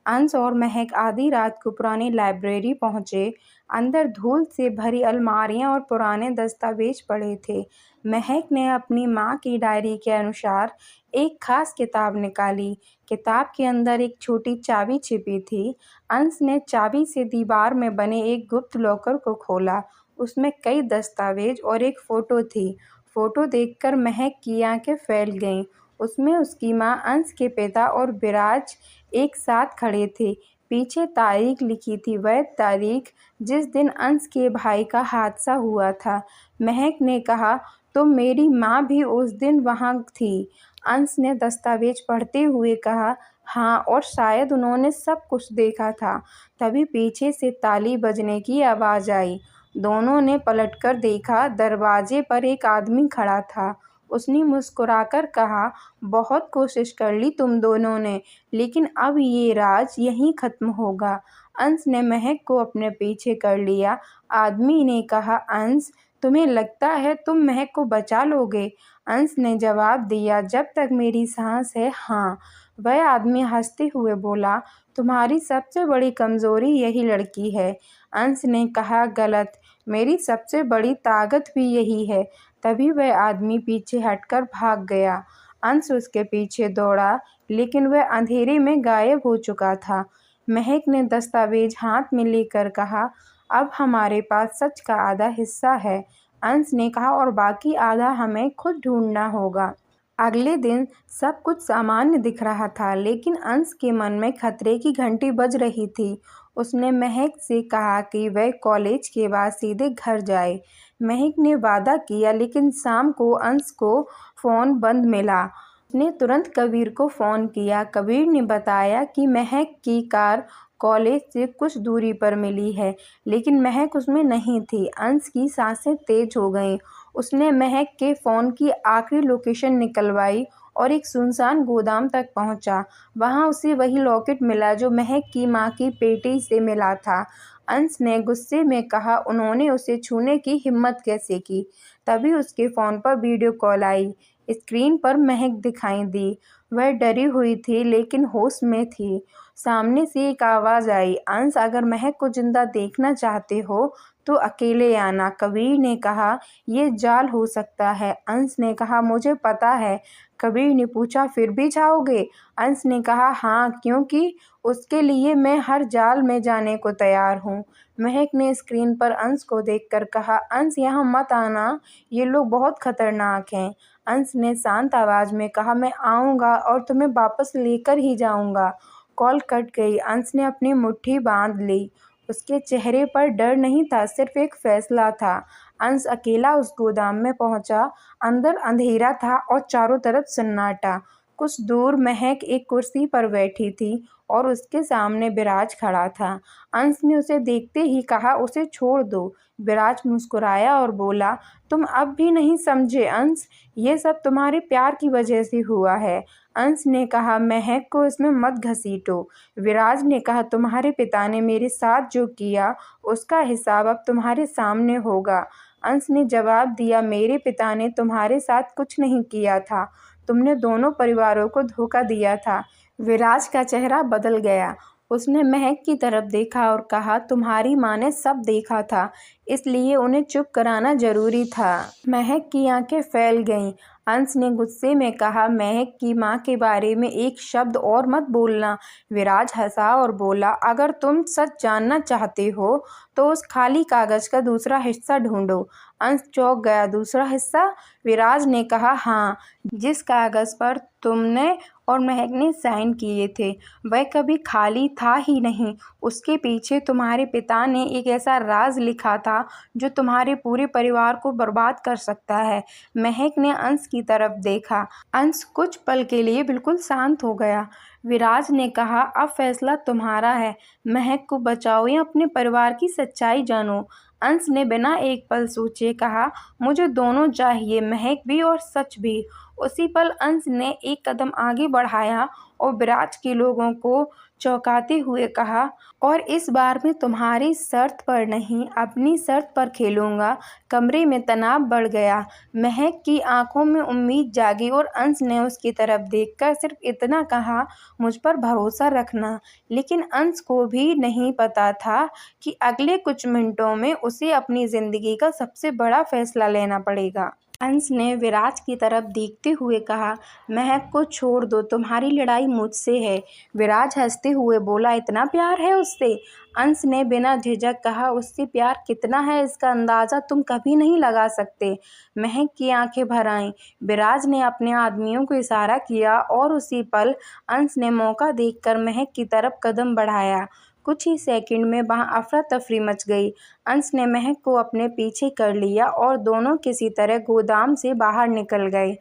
अंश और महक आधी रात को पुरानी लाइब्रेरी पहुंचे। अंदर धूल से भरी अलमारियां और पुराने दस्तावेज पड़े थे। महक ने अपनी माँ की डायरी के अनुसार एक खास किताब निकाली। किताब के अंदर एक छोटी चाबी छिपी थी। अंश ने चाबी से दीवार में बने एक गुप्त लॉकर को खोला। उसमें कई दस्तावेज और एक फोटो थी। फोटो देखकर महक की आंखें फैल गईं। उसमें उसकी माँ, अंश के पिता और विराज एक साथ खड़े थे। पीछे तारीख लिखी थी, वह तारीख जिस दिन अंश के भाई का हादसा हुआ था। महक ने कहा, तो मेरी माँ भी उस दिन वहाँ थी। अंश ने दस्तावेज पढ़ते हुए कहा, हाँ, और शायद उन्होंने सब कुछ देखा था। तभी पीछे से ताली बजने की आवाज़ आई। दोनों ने पलटकर देखा। दरवाजे पर एक आदमी खड़ा था। उसने मुस्कुराकर कहा, बहुत कोशिश कर ली तुम दोनों ने, लेकिन अब ये राज यहीं खत्म होगा। अंश ने महक को अपने पीछे कर लिया। आदमी ने कहा, अंश, तुम्हें लगता है तुम महक को बचा लोगे? अंश ने जवाब दिया, जब तक मेरी सांस है, हाँ। वह आदमी हंसते हुए बोला, तुम्हारी सबसे बड़ी कमजोरी यही लड़की है। अंश ने कहा, गलत, मेरी सबसे बड़ी ताकत भी यही है। तभी वह आदमी पीछे हटकर भाग गया। अंश उसके पीछे दौड़ा, लेकिन वह अंधेरे में गायब हो चुका था। महक ने दस्तावेज हाथ में लेकर कहा, अब हमारे पास सच का आधा हिस्सा है। अंश ने कहा, और बाकी आधा हमें खुद ढूंढना होगा। अगले दिन सब कुछ सामान्य दिख रहा था, लेकिन अंश के मन में खतरे की घंटी बज रही थी। उसने महक से कहा कि वह कॉलेज के बाद सीधे घर जाए। महक ने वादा किया, लेकिन शाम को अंश को फ़ोन बंद मिला। उसने तुरंत कबीर को फ़ोन किया। कबीर ने बताया कि महक की कार कॉलेज से कुछ दूरी पर मिली है, लेकिन महक उसमें नहीं थी। अंश की सांसें तेज हो गईं। उसने महक के फ़ोन की आखिरी लोकेशन निकलवाई और एक सुनसान गोदाम तक पहुंचा। वहां उसे वही लॉकेट मिला जो महक की मां की पेटी से मिला था। अंश ने गुस्से में कहा, उन्होंने उसे छूने की हिम्मत कैसे की? तभी उसके फ़ोन पर वीडियो कॉल आई। स्क्रीन पर महक दिखाई दी। वह डरी हुई थी, लेकिन होश में थी। सामने से एक आवाज़ आई, अंश, अगर महक को जिंदा देखना चाहते हो तो अकेले आना। कबीर ने कहा, ये जाल हो सकता है। अंश ने कहा, मुझे पता है। कबीर ने पूछा, फिर भी जाओगे? अंश ने कहा, हाँ, क्योंकि उसके लिए मैं हर जाल में जाने को तैयार हूँ। महक ने स्क्रीन पर अंश को देखकर कहा, अंश, यहाँ मत आना, ये लोग बहुत खतरनाक हैं। अंश ने शांत आवाज़ में कहा, मैं आऊँगा और तुम्हें वापस लेकर ही जाऊँगा। कॉल कट गई। अंश ने अपनी मुट्ठी बांध ली। उसके चेहरे पर डर नहीं था, सिर्फ एक फैसला था। अंश अकेला उस गोदाम में पहुंचा। अंदर अंधेरा था और चारों तरफ सन्नाटा। कुछ दूर महक एक कुर्सी पर बैठी थी और उसके सामने विराज खड़ा था। अंश ने उसे देखते ही कहा, उसे छोड़ दो। विराज मुस्कुराया और बोला, तुम अब भी नहीं समझे अंश, ये सब तुम्हारे प्यार की वजह से हुआ है। अंश ने कहा, महक को इसमें मत घसीटो। विराज ने कहा, तुम्हारे पिता ने मेरे साथ जो किया उसका हिसाब अब तुम्हारे सामने होगा। अंश ने जवाब दिया, मेरे पिता ने तुम्हारे साथ कुछ नहीं किया था, तुमने दोनों परिवारों को धोखा दिया था। विराज का चेहरा बदल गया। उसने महक की तरफ देखा और कहा, तुम्हारी माँ ने सब देखा था, इसलिए उन्हें चुप कराना जरूरी था। महक की आंखें फैल गईं। अंश ने गुस्से में कहा, महक की माँ के बारे में एक शब्द और मत बोलना। विराज हंसा और बोला, अगर तुम सच जानना चाहते हो तो उस खाली कागज का दूसरा हिस्सा ढूंढो। अंश चौंक गया। दूसरा हिस्सा? विराज ने कहा, हाँ, जिस कागज पर तुमने और महक ने साइन किए थे वह कभी खाली था ही नहीं। उसके पीछे तुम्हारे पिता ने एक ऐसा राज लिखा था जो तुम्हारे पूरे परिवार को बर्बाद कर सकता है। महक ने अंश की तरफ देखा। अंश कुछ पल के लिए बिल्कुल शांत हो गया। विराज ने कहा, अब फैसला तुम्हारा है, महक को बचाओ या अपने परिवार की सच्चाई जानो। अंश ने बिना एक पल सोचे कहा, मुझे दोनों चाहिए, महक भी और सच भी। उसी पल अंश ने एक कदम आगे बढ़ाया और विराज के लोगों को चौंकाते हुए कहा, और इस बार मैं तुम्हारी शर्त पर नहीं, अपनी शर्त पर खेलूंगा। कमरे में तनाव बढ़ गया। महक की आंखों में उम्मीद जागी और अंश ने उसकी तरफ देखकर सिर्फ इतना कहा, मुझ पर भरोसा रखना। लेकिन अंश को भी नहीं पता था कि अगले कुछ मिनटों में उसे अपनी जिंदगी का सबसे बड़ा फैसला लेना पड़ेगा। अंश ने विराज की तरफ देखते हुए कहा, महक को छोड़ दो, तुम्हारी लड़ाई मुझसे है। विराज हंसते हुए बोला, इतना प्यार है उससे? अंश ने बिना झिझक कहा, उससे प्यार कितना है इसका अंदाजा तुम कभी नहीं लगा सकते। महक की आंखें भर आईं। विराज ने अपने आदमियों को इशारा किया और उसी पल अंश ने मौका देखकर महक की तरफ कदम बढ़ाया। कुछ ही सेकंड में वहां अफरा तफरी मच गई। अंश ने महक को अपने पीछे कर लिया और दोनों किसी तरह गोदाम से बाहर निकल गए।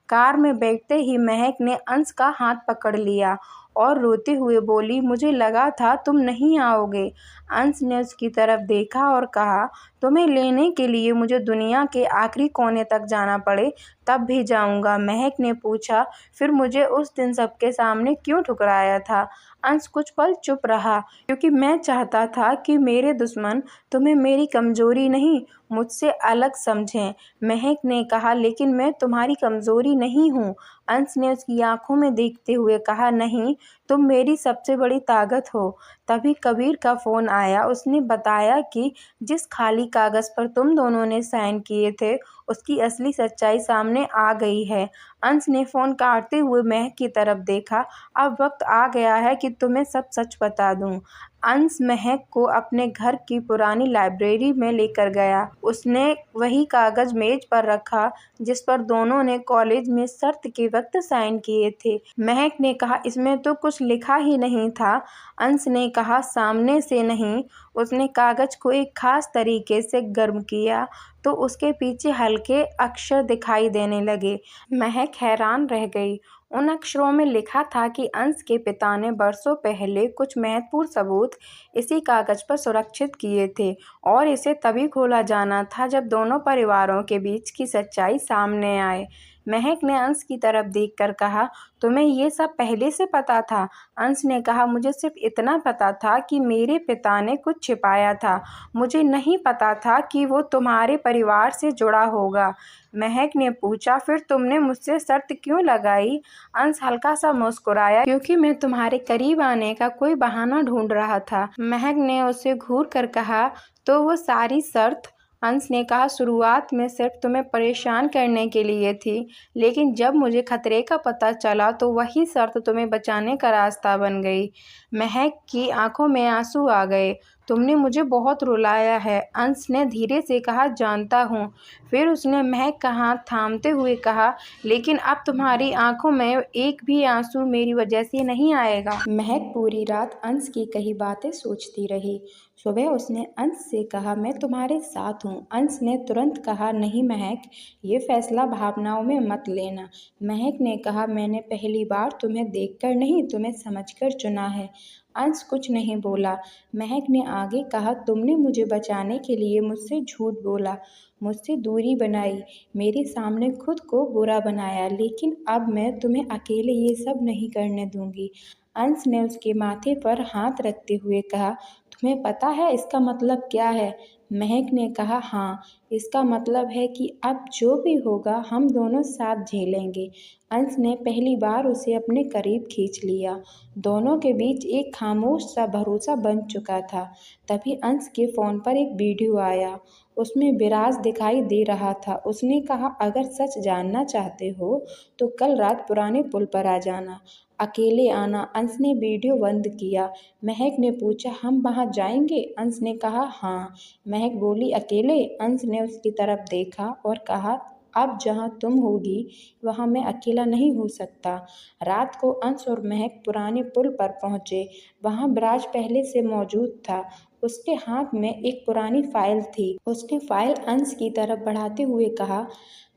कार में बैठते ही महक ने अंश का हाथ पकड़ लिया और रोते हुए बोली, मुझे लगा था तुम नहीं आओगे। अंश ने उसकी तरफ देखा और कहा, तुम्हें लेने के लिए मुझे दुनिया के आखिरी कोने तक जाना पड़े तब भी जाऊंगा। महक ने पूछा, फिर मुझे उस दिन सबके सामने क्यों ठुकराया था? अंश कुछ पल चुप रहा, क्योंकि मैं चाहता था कि मेरे दुश्मन तुम्हें मेरी कमजोरी नहीं, मुझसे अलग समझें। महक ने कहा, लेकिन मैं तुम्हारी कमजोरी नहीं हूँ। अंश ने उसकी आंखों में देखते हुए कहा, नहीं, तुम मेरी सबसे बड़ी ताकत हो। तभी कबीर का फोन आया। उसने बताया कि जिस खाली कागज पर तुम दोनों ने साइन किए थे उसकी असली सच्चाई सामने आ गई है। अंश ने फोन काटते हुए महक की तरफ देखा। अब वक्त आ गया है कि तुम्हें सब सच बता दूं। अंश महक को अपने घर की पुरानी लाइब्रेरी में लेकर गया। उसने वही कागज मेज पर रखा जिस पर दोनों ने कॉलेज में शर्त के वक्त साइन किए थे। महक ने कहा, इसमें तो कुछ लिखा ही नहीं था। अंश ने कहा, सामने से नहीं। उसने कागज को एक खास तरीके से गर्म किया तो उसके पीछे हल्के अक्षर दिखाई देने लगे। महक हैरान रह गई। उन अक्षरों में लिखा था कि अंश के पिता ने बरसों पहले कुछ महत्वपूर्ण सबूत इसी कागज पर सुरक्षित किए थे और इसे तभी खोला जाना था जब दोनों परिवारों के बीच की सच्चाई सामने आए। महक ने अंश की तरफ देखकर कहा, तुम्हें ये सब पहले से पता था? अंश ने कहा, मुझे सिर्फ इतना पता था कि मेरे पिता ने कुछ छिपाया था। मुझे नहीं पता था कि वो तुम्हारे परिवार से जुड़ा होगा। महक ने पूछा, फिर तुमने मुझसे शर्त क्यों लगाई? अंश हल्का सा मुस्कुराया, क्योंकि मैं तुम्हारे करीब आने का कोई बहाना ढूंढ रहा था। महक ने उसे घूर कर कहा, तो वो सारी शर्त? अंश ने कहा, शुरुआत में सिर्फ तुम्हें परेशान करने के लिए थी, लेकिन जब मुझे खतरे का पता चला तो वही शर्त तुम्हें बचाने का रास्ता बन गई। महक की आंखों में आंसू आ गए। तुमने मुझे बहुत रुलाया है, अंश ने धीरे से कहा, जानता हूँ। फिर उसने महक का हाथ थामते हुए कहा, लेकिन अब तुम्हारी आंखों में एक भी आंसू मेरी वजह से नहीं आएगा। महक पूरी रात अंश की कही बातें सोचती रही। सुबह उसने अंश से कहा, मैं तुम्हारे साथ हूँ। अंश ने तुरंत कहा, नहीं महक, ये फैसला भावनाओं में मत लेना। महक ने कहा, मैंने पहली बार तुम्हें देखकर नहीं, तुम्हें समझकर चुना है। अंश कुछ नहीं बोला। महक ने आगे कहा, तुमने मुझे बचाने के लिए मुझसे झूठ बोला, मुझसे दूरी बनाई, मेरे सामने खुद को बुरा बनाया, लेकिन अब मैं तुम्हें अकेले ये सब नहीं करने दूंगी। अंश ने उसके माथे पर हाथ रखते हुए कहा, तुम्हें पता है इसका मतलब क्या है? महक ने कहा, हाँ, इसका मतलब है कि अब जो भी होगा हम दोनों साथ झेलेंगे। अंश ने पहली बार उसे अपने करीब खींच लिया। दोनों के बीच एक खामोश सा भरोसा बन चुका था। तभी अंश के फ़ोन पर एक वीडियो आया। उसमें विराज दिखाई दे रहा था। उसने कहा, अगर सच जानना चाहते हो तो कल रात पुराने पुल पर आ जाना, अकेले आना। अंश ने वीडियो बंद किया। महक ने पूछा, हम वहाँ जाएंगे? अंश ने कहा, हाँ। महक बोली, अकेले? अंश ने उसकी तरफ देखा और कहा, अब जहाँ तुम होगी वहाँ मैं अकेला नहीं हो सकता। रात को अंश और महक पुराने पुल पर पहुँचे। वहाँ विराज पहले से मौजूद था। उसके हाथ में एक पुरानी फाइल थी। उसने फाइल अंश की तरफ बढ़ाते हुए कहा,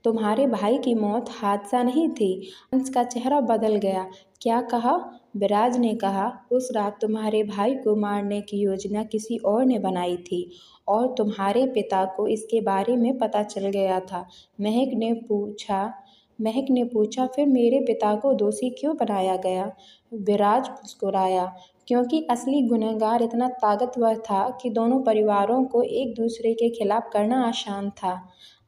तुम्हारे भाई की मौत हादसा नहीं थी। अंश का चेहरा बदल गया। क्या कहा? विराज ने कहा, उस रात तुम्हारे भाई को मारने की योजना किसी और ने बनाई थी और तुम्हारे पिता को इसके बारे में पता चल गया था। महक ने पूछा, महक ने पूछा, फिर मेरे पिता को दोषी क्यों बनाया गया? विराज मुस्कुराया, क्योंकि असली गुनहगार इतना ताकतवर था कि दोनों परिवारों को एक दूसरे के खिलाफ करना आसान था।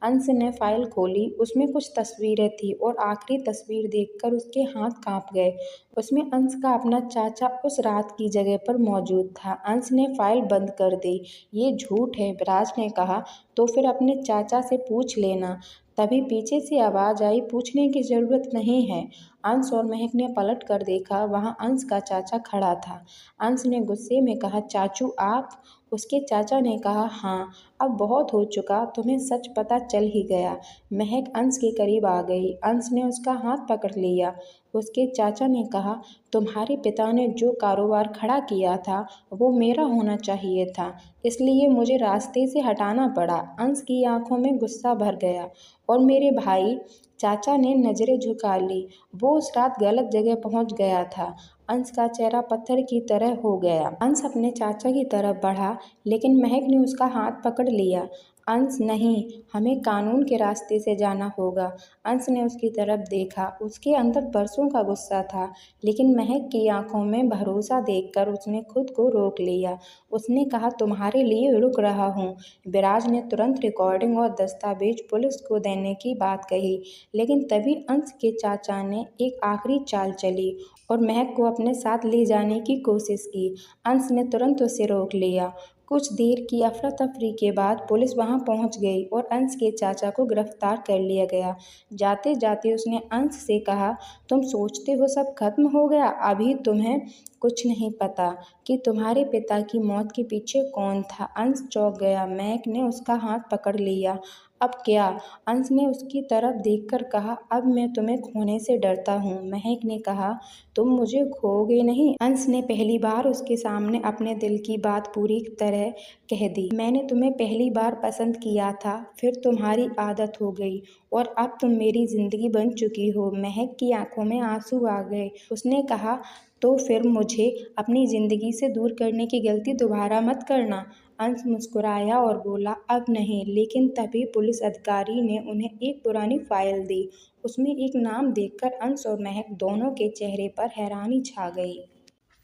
अंश ने फाइल खोली, उसमें कुछ तस्वीरें थी और आखिरी तस्वीर देखकर उसके हाथ कांप गए। उसमें अंश का अपना चाचा उस रात की जगह पर मौजूद था। अंश ने फाइल बंद कर दी। ये झूठ है, विराज ने कहा। तो फिर अपने चाचा से पूछ लेना। तभी पीछे से आवाज आई, पूछने की जरूरत नहीं है। अंश और महक ने पलट कर देखा, वहाँ अंश का चाचा खड़ा था। अंश ने गुस्से में कहा, चाचू आप? उसके चाचा ने कहा, हाँ, अब बहुत हो चुका, तुम्हें सच पता चल ही गया। महक अंश के करीब आ गई। अंश ने उसका हाथ पकड़ लिया। उसके चाचा ने कहा, तुम्हारे पिता ने जो कारोबार खड़ा किया था वो मेरा होना चाहिए था, इसलिए मुझे रास्ते से हटाना पड़ा। अंश की आंखों में गुस्सा भर गया। और मेरे भाई? चाचा ने नजरें झुका ली। वो उस रात गलत जगह पहुंच गया था। अंश का चेहरा पत्थर की तरह हो गया। अंश अपने चाचा की तरफ बढ़ा, लेकिन महक ने उसका हाथ पकड़ लिया। अंश नहीं, हमें कानून के रास्ते से जाना होगा। अंश ने उसकी तरफ देखा। उसके अंदर बरसों का गुस्सा था, लेकिन महक की आंखों में भरोसा देखकर उसने खुद को रोक लिया। उसने कहा, तुम्हारे लिए रुक रहा हूँ। विराज ने तुरंत रिकॉर्डिंग और दस्तावेज पुलिस को देने की बात कही, लेकिन तभी अंश के चाचा ने एक आखिरी चाल चली और महक को अपने साथ ले जाने की कोशिश की। अंश ने तुरंत उसे रोक लिया। कुछ देर की अफरा तफरी के बाद पुलिस वहां पहुंच गई और अंश के चाचा को गिरफ्तार कर लिया गया। जाते जाते उसने अंश से कहा, तुम सोचते हो सब खत्म हो गया, अभी तुम्हें कुछ नहीं पता कि तुम्हारे पिता की मौत के पीछे कौन था। अंश चौंक गया। महक ने उसका हाथ पकड़ लिया। अब क्या? अंश ने उसकी तरफ देखकर कहा, अब मैं तुम्हें खोने से डरता हूँ। महक ने कहा, तुम मुझे खोओगे नहीं? अंश ने पहली बार उसके सामने अपने दिल की बात पूरी तरह कह दी। मैंने तुम्हें पहली बार पसंद किया था, फिर तुम्हारी आदत हो गई और अब तुम मेरी जिंदगी बन चुकी हो। महक की आंखों में आंसू आ गए। उसने कहा, तो फिर मुझे अपनी जिंदगी से दूर करने की गलती दोबारा मत करना। अंश मुस्कुराया और बोला, अब नहीं। लेकिन तभी पुलिस अधिकारी ने उन्हें एक पुरानी फाइल दी। उसमें एक नाम देखकर अंश और महक दोनों के चेहरे पर हैरानी छा गई।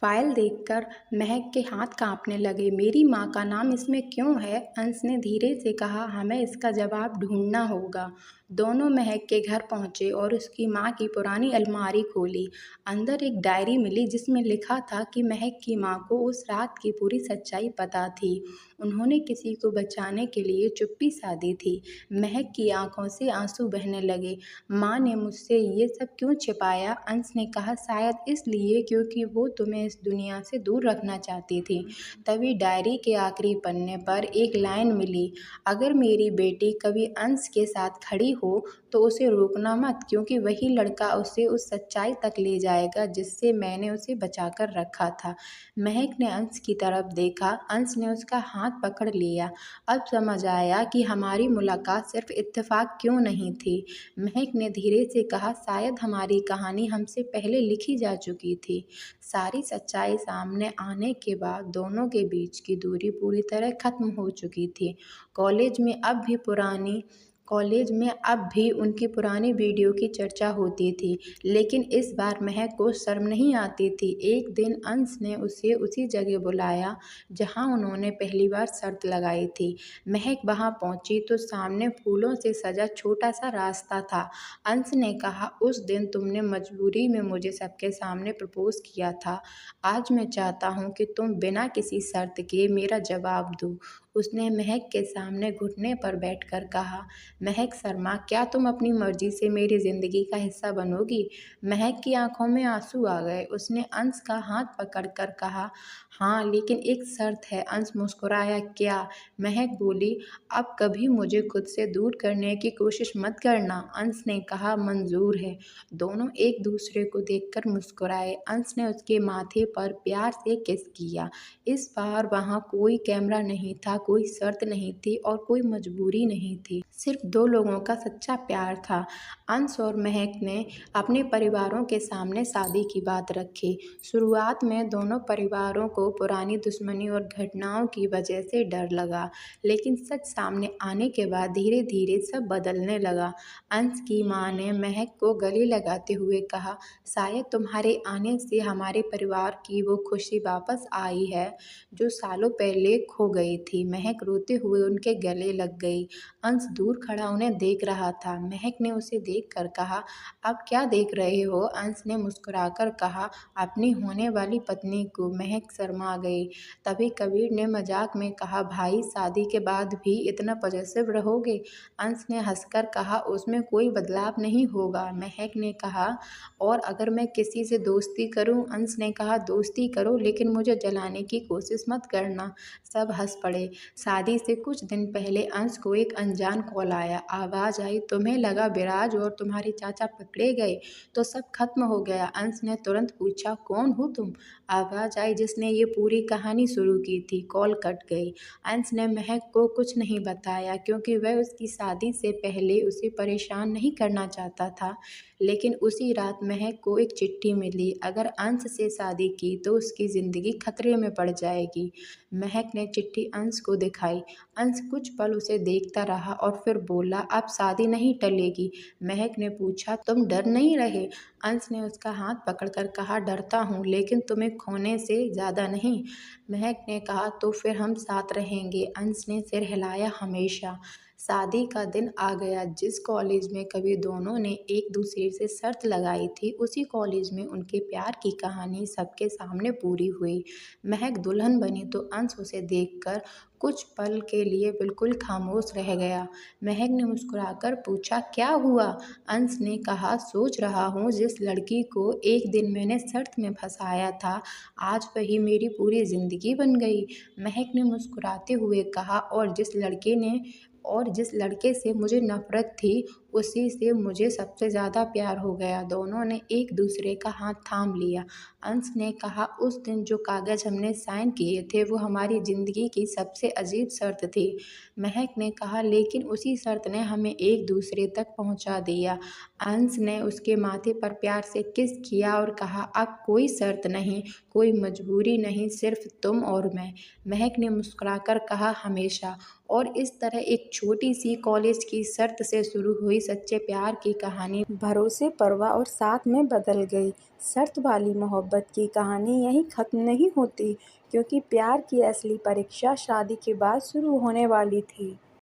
फाइल देखकर महक के हाथ कांपने लगे। मेरी माँ का नाम इसमें क्यों है? अंश ने धीरे से कहा, हमें इसका जवाब ढूंढना होगा। दोनों महक के घर पहुंचे और उसकी माँ की पुरानी अलमारी खोली। अंदर एक डायरी मिली जिसमें लिखा था कि महक की माँ को उस रात की पूरी सच्चाई पता थी। उन्होंने किसी को बचाने के लिए चुप्पी साधी थी। महक की आंखों से आंसू बहने लगे। माँ ने मुझसे ये सब क्यों छिपाया? अंश ने कहा, शायद इसलिए क्योंकि वो तुम्हें इस दुनिया से दूर रखना चाहती थी। तभी डायरी के आखिरी पन्ने पर एक लाइन मिली, अगर मेरी बेटी कभी अंश के साथ खड़ी हो तो उसे रोकना मत, क्योंकि वही लड़का उसे उस सच्चाई तक ले जाएगा जिससे मैंने उसे बचाकर रखा था। महक ने अंश की तरफ देखा। अंश ने उसका हाथ पकड़ लिया। अब समझ आया कि हमारी मुलाकात सिर्फ इत्तेफाक क्यों नहीं थी। महक ने धीरे से कहा, शायद हमारी कहानी हमसे पहले लिखी जा चुकी थी। सारी सच्चाई सामने आने के बाद दोनों के बीच की दूरी पूरी तरह खत्म हो चुकी थी। कॉलेज में अब भी उनकी पुरानी वीडियो की चर्चा होती थी, लेकिन इस बार महक को शर्म नहीं आती थी। एक दिन अंश ने उसे उसी जगह बुलाया जहां उन्होंने पहली बार शर्त लगाई थी। महक वहां पहुंची तो सामने फूलों से सजा छोटा सा रास्ता था। अंश ने कहा, उस दिन तुमने मजबूरी में मुझे सबके सामने प्रपोज किया था। आज मैं चाहता हूँ कि तुम बिना किसी शर्त के मेरा जवाब दो। उसने महक के सामने घुटने पर बैठकर कहा, महक शर्मा, क्या तुम अपनी मर्जी से मेरी जिंदगी का हिस्सा बनोगी? महक की आंखों में आंसू आ गए। उसने अंश का हाथ पकड़कर कहा, हाँ, लेकिन एक शर्त है। अंश मुस्कुराया, क्या? महक बोली, अब कभी मुझे खुद से दूर करने की कोशिश मत करना। अंश ने कहा, मंजूर है। दोनों एक दूसरे को देखकर मुस्कुराए। अंश ने उसके माथे पर प्यार से किस किया। इस बार वहाँ कोई कैमरा नहीं था, कोई शर्त नहीं थी और कोई मजबूरी नहीं थी। सिर्फ दो लोगों का सच्चा प्यार था। अंश और महक ने अपने परिवारों के सामने शादी की बात रखी। शुरुआत में दोनों परिवारों को पुरानी दुश्मनी और घटनाओं की वजह से डर लगा, लेकिन सच सामने आने के बाद धीरे धीरे सब बदलने लगा। अंश की माँ ने महक को गले लगाते हुए कहा, शायद तुम्हारे आने से हमारे परिवार की वो खुशी वापस आई है जो सालों पहले खो गई थी। महक रोते हुए उनके गले लग गई। अंश दूर खड़ा उन्हें देख रहा था। महक ने उसे देखकर कहा, अब क्या देख रहे हो? अंश ने मुस्कुराकर कहा, अपनी होने वाली पत्नी को। महक शर्मा गई। तभी कबीर ने मजाक में कहा, भाई शादी के बाद भी इतना पॉजिटिव रहोगे? अंश ने हंसकर कहा, उसमें कोई बदलाव नहीं होगा। महक ने कहा, और अगर मैं किसी से दोस्ती करूं? अंश ने कहा, दोस्ती करो लेकिन मुझे जलाने की कोशिश मत करना। सब हंस पड़े। शादी से कुछ दिन पहले अंश को एक अनजान कॉल आया। आवाज़ आई, तुम्हें लगा विराज और तुम्हारे चाचा पकड़े गए तो सब खत्म हो गया। अंश ने तुरंत पूछा, कौन हो तुम? आवाज़ आई, जिसने ये पूरी कहानी शुरू की थी। कॉल कट गई। अंश ने महक को कुछ नहीं बताया क्योंकि वह उसकी शादी से पहले उसे परेशान नहीं करना चाहता था। लेकिन उसी रात महक को एक चिट्ठी मिली, अगर अंश से शादी की तो उसकी ज़िंदगी खतरे में पड़ जाएगी। महक ने चिट्ठी अंश को दिखाई। अंश कुछ पल उसे देखता रहा और फिर बोला, अब शादी नहीं टलेगी। महक ने पूछा, तुम डर नहीं रहे? अंश ने उसका हाथ पकड़कर कहा, डरता हूँ लेकिन तुम्हें खोने से ज़्यादा नहीं। महक ने कहा, तो फिर हम साथ रहेंगे? अंश ने सिर हिलाया, हमेशा। शादी का दिन आ गया। जिस कॉलेज में कभी दोनों ने एक दूसरे से शर्त लगाई थी, उसी कॉलेज में उनके प्यार की कहानी सबके सामने पूरी हुई। महक दुल्हन बनी तो अंश उसे देखकर कुछ पल के लिए बिल्कुल खामोश रह गया। महक ने मुस्कुराकर पूछा, क्या हुआ? अंश ने कहा, सोच रहा हूँ जिस लड़की को एक दिन मैंने शर्त में फंसाया था, आज वही मेरी पूरी जिंदगी बन गई। महक ने मुस्कुराते हुए कहा, और जिस लड़के से मुझे नफरत थी, उसी से मुझे सबसे ज़्यादा प्यार हो गया। दोनों ने एक दूसरे का हाथ थाम लिया। अंश ने कहा, उस दिन जो कागज़ हमने साइन किए थे वो हमारी ज़िंदगी की सबसे अजीब शर्त थी। महक ने कहा, लेकिन उसी शर्त ने हमें एक दूसरे तक पहुंचा दिया। अंश ने उसके माथे पर प्यार से किस किया और कहा, अब कोई शर्त नहीं, कोई मजबूरी नहीं, सिर्फ तुम और मैं। महक ने मुस्कुराकर कहा, हमेशा। और इस तरह एक छोटी सी कॉलेज की शर्त से शुरू हुई सच्चे प्यार की कहानी भरोसे, परवाह और साथ में बदल गई। शर्त वाली मोहब्बत की कहानी यहीं ख़त्म नहीं होती, क्योंकि प्यार की असली परीक्षा शादी के बाद शुरू होने वाली थी।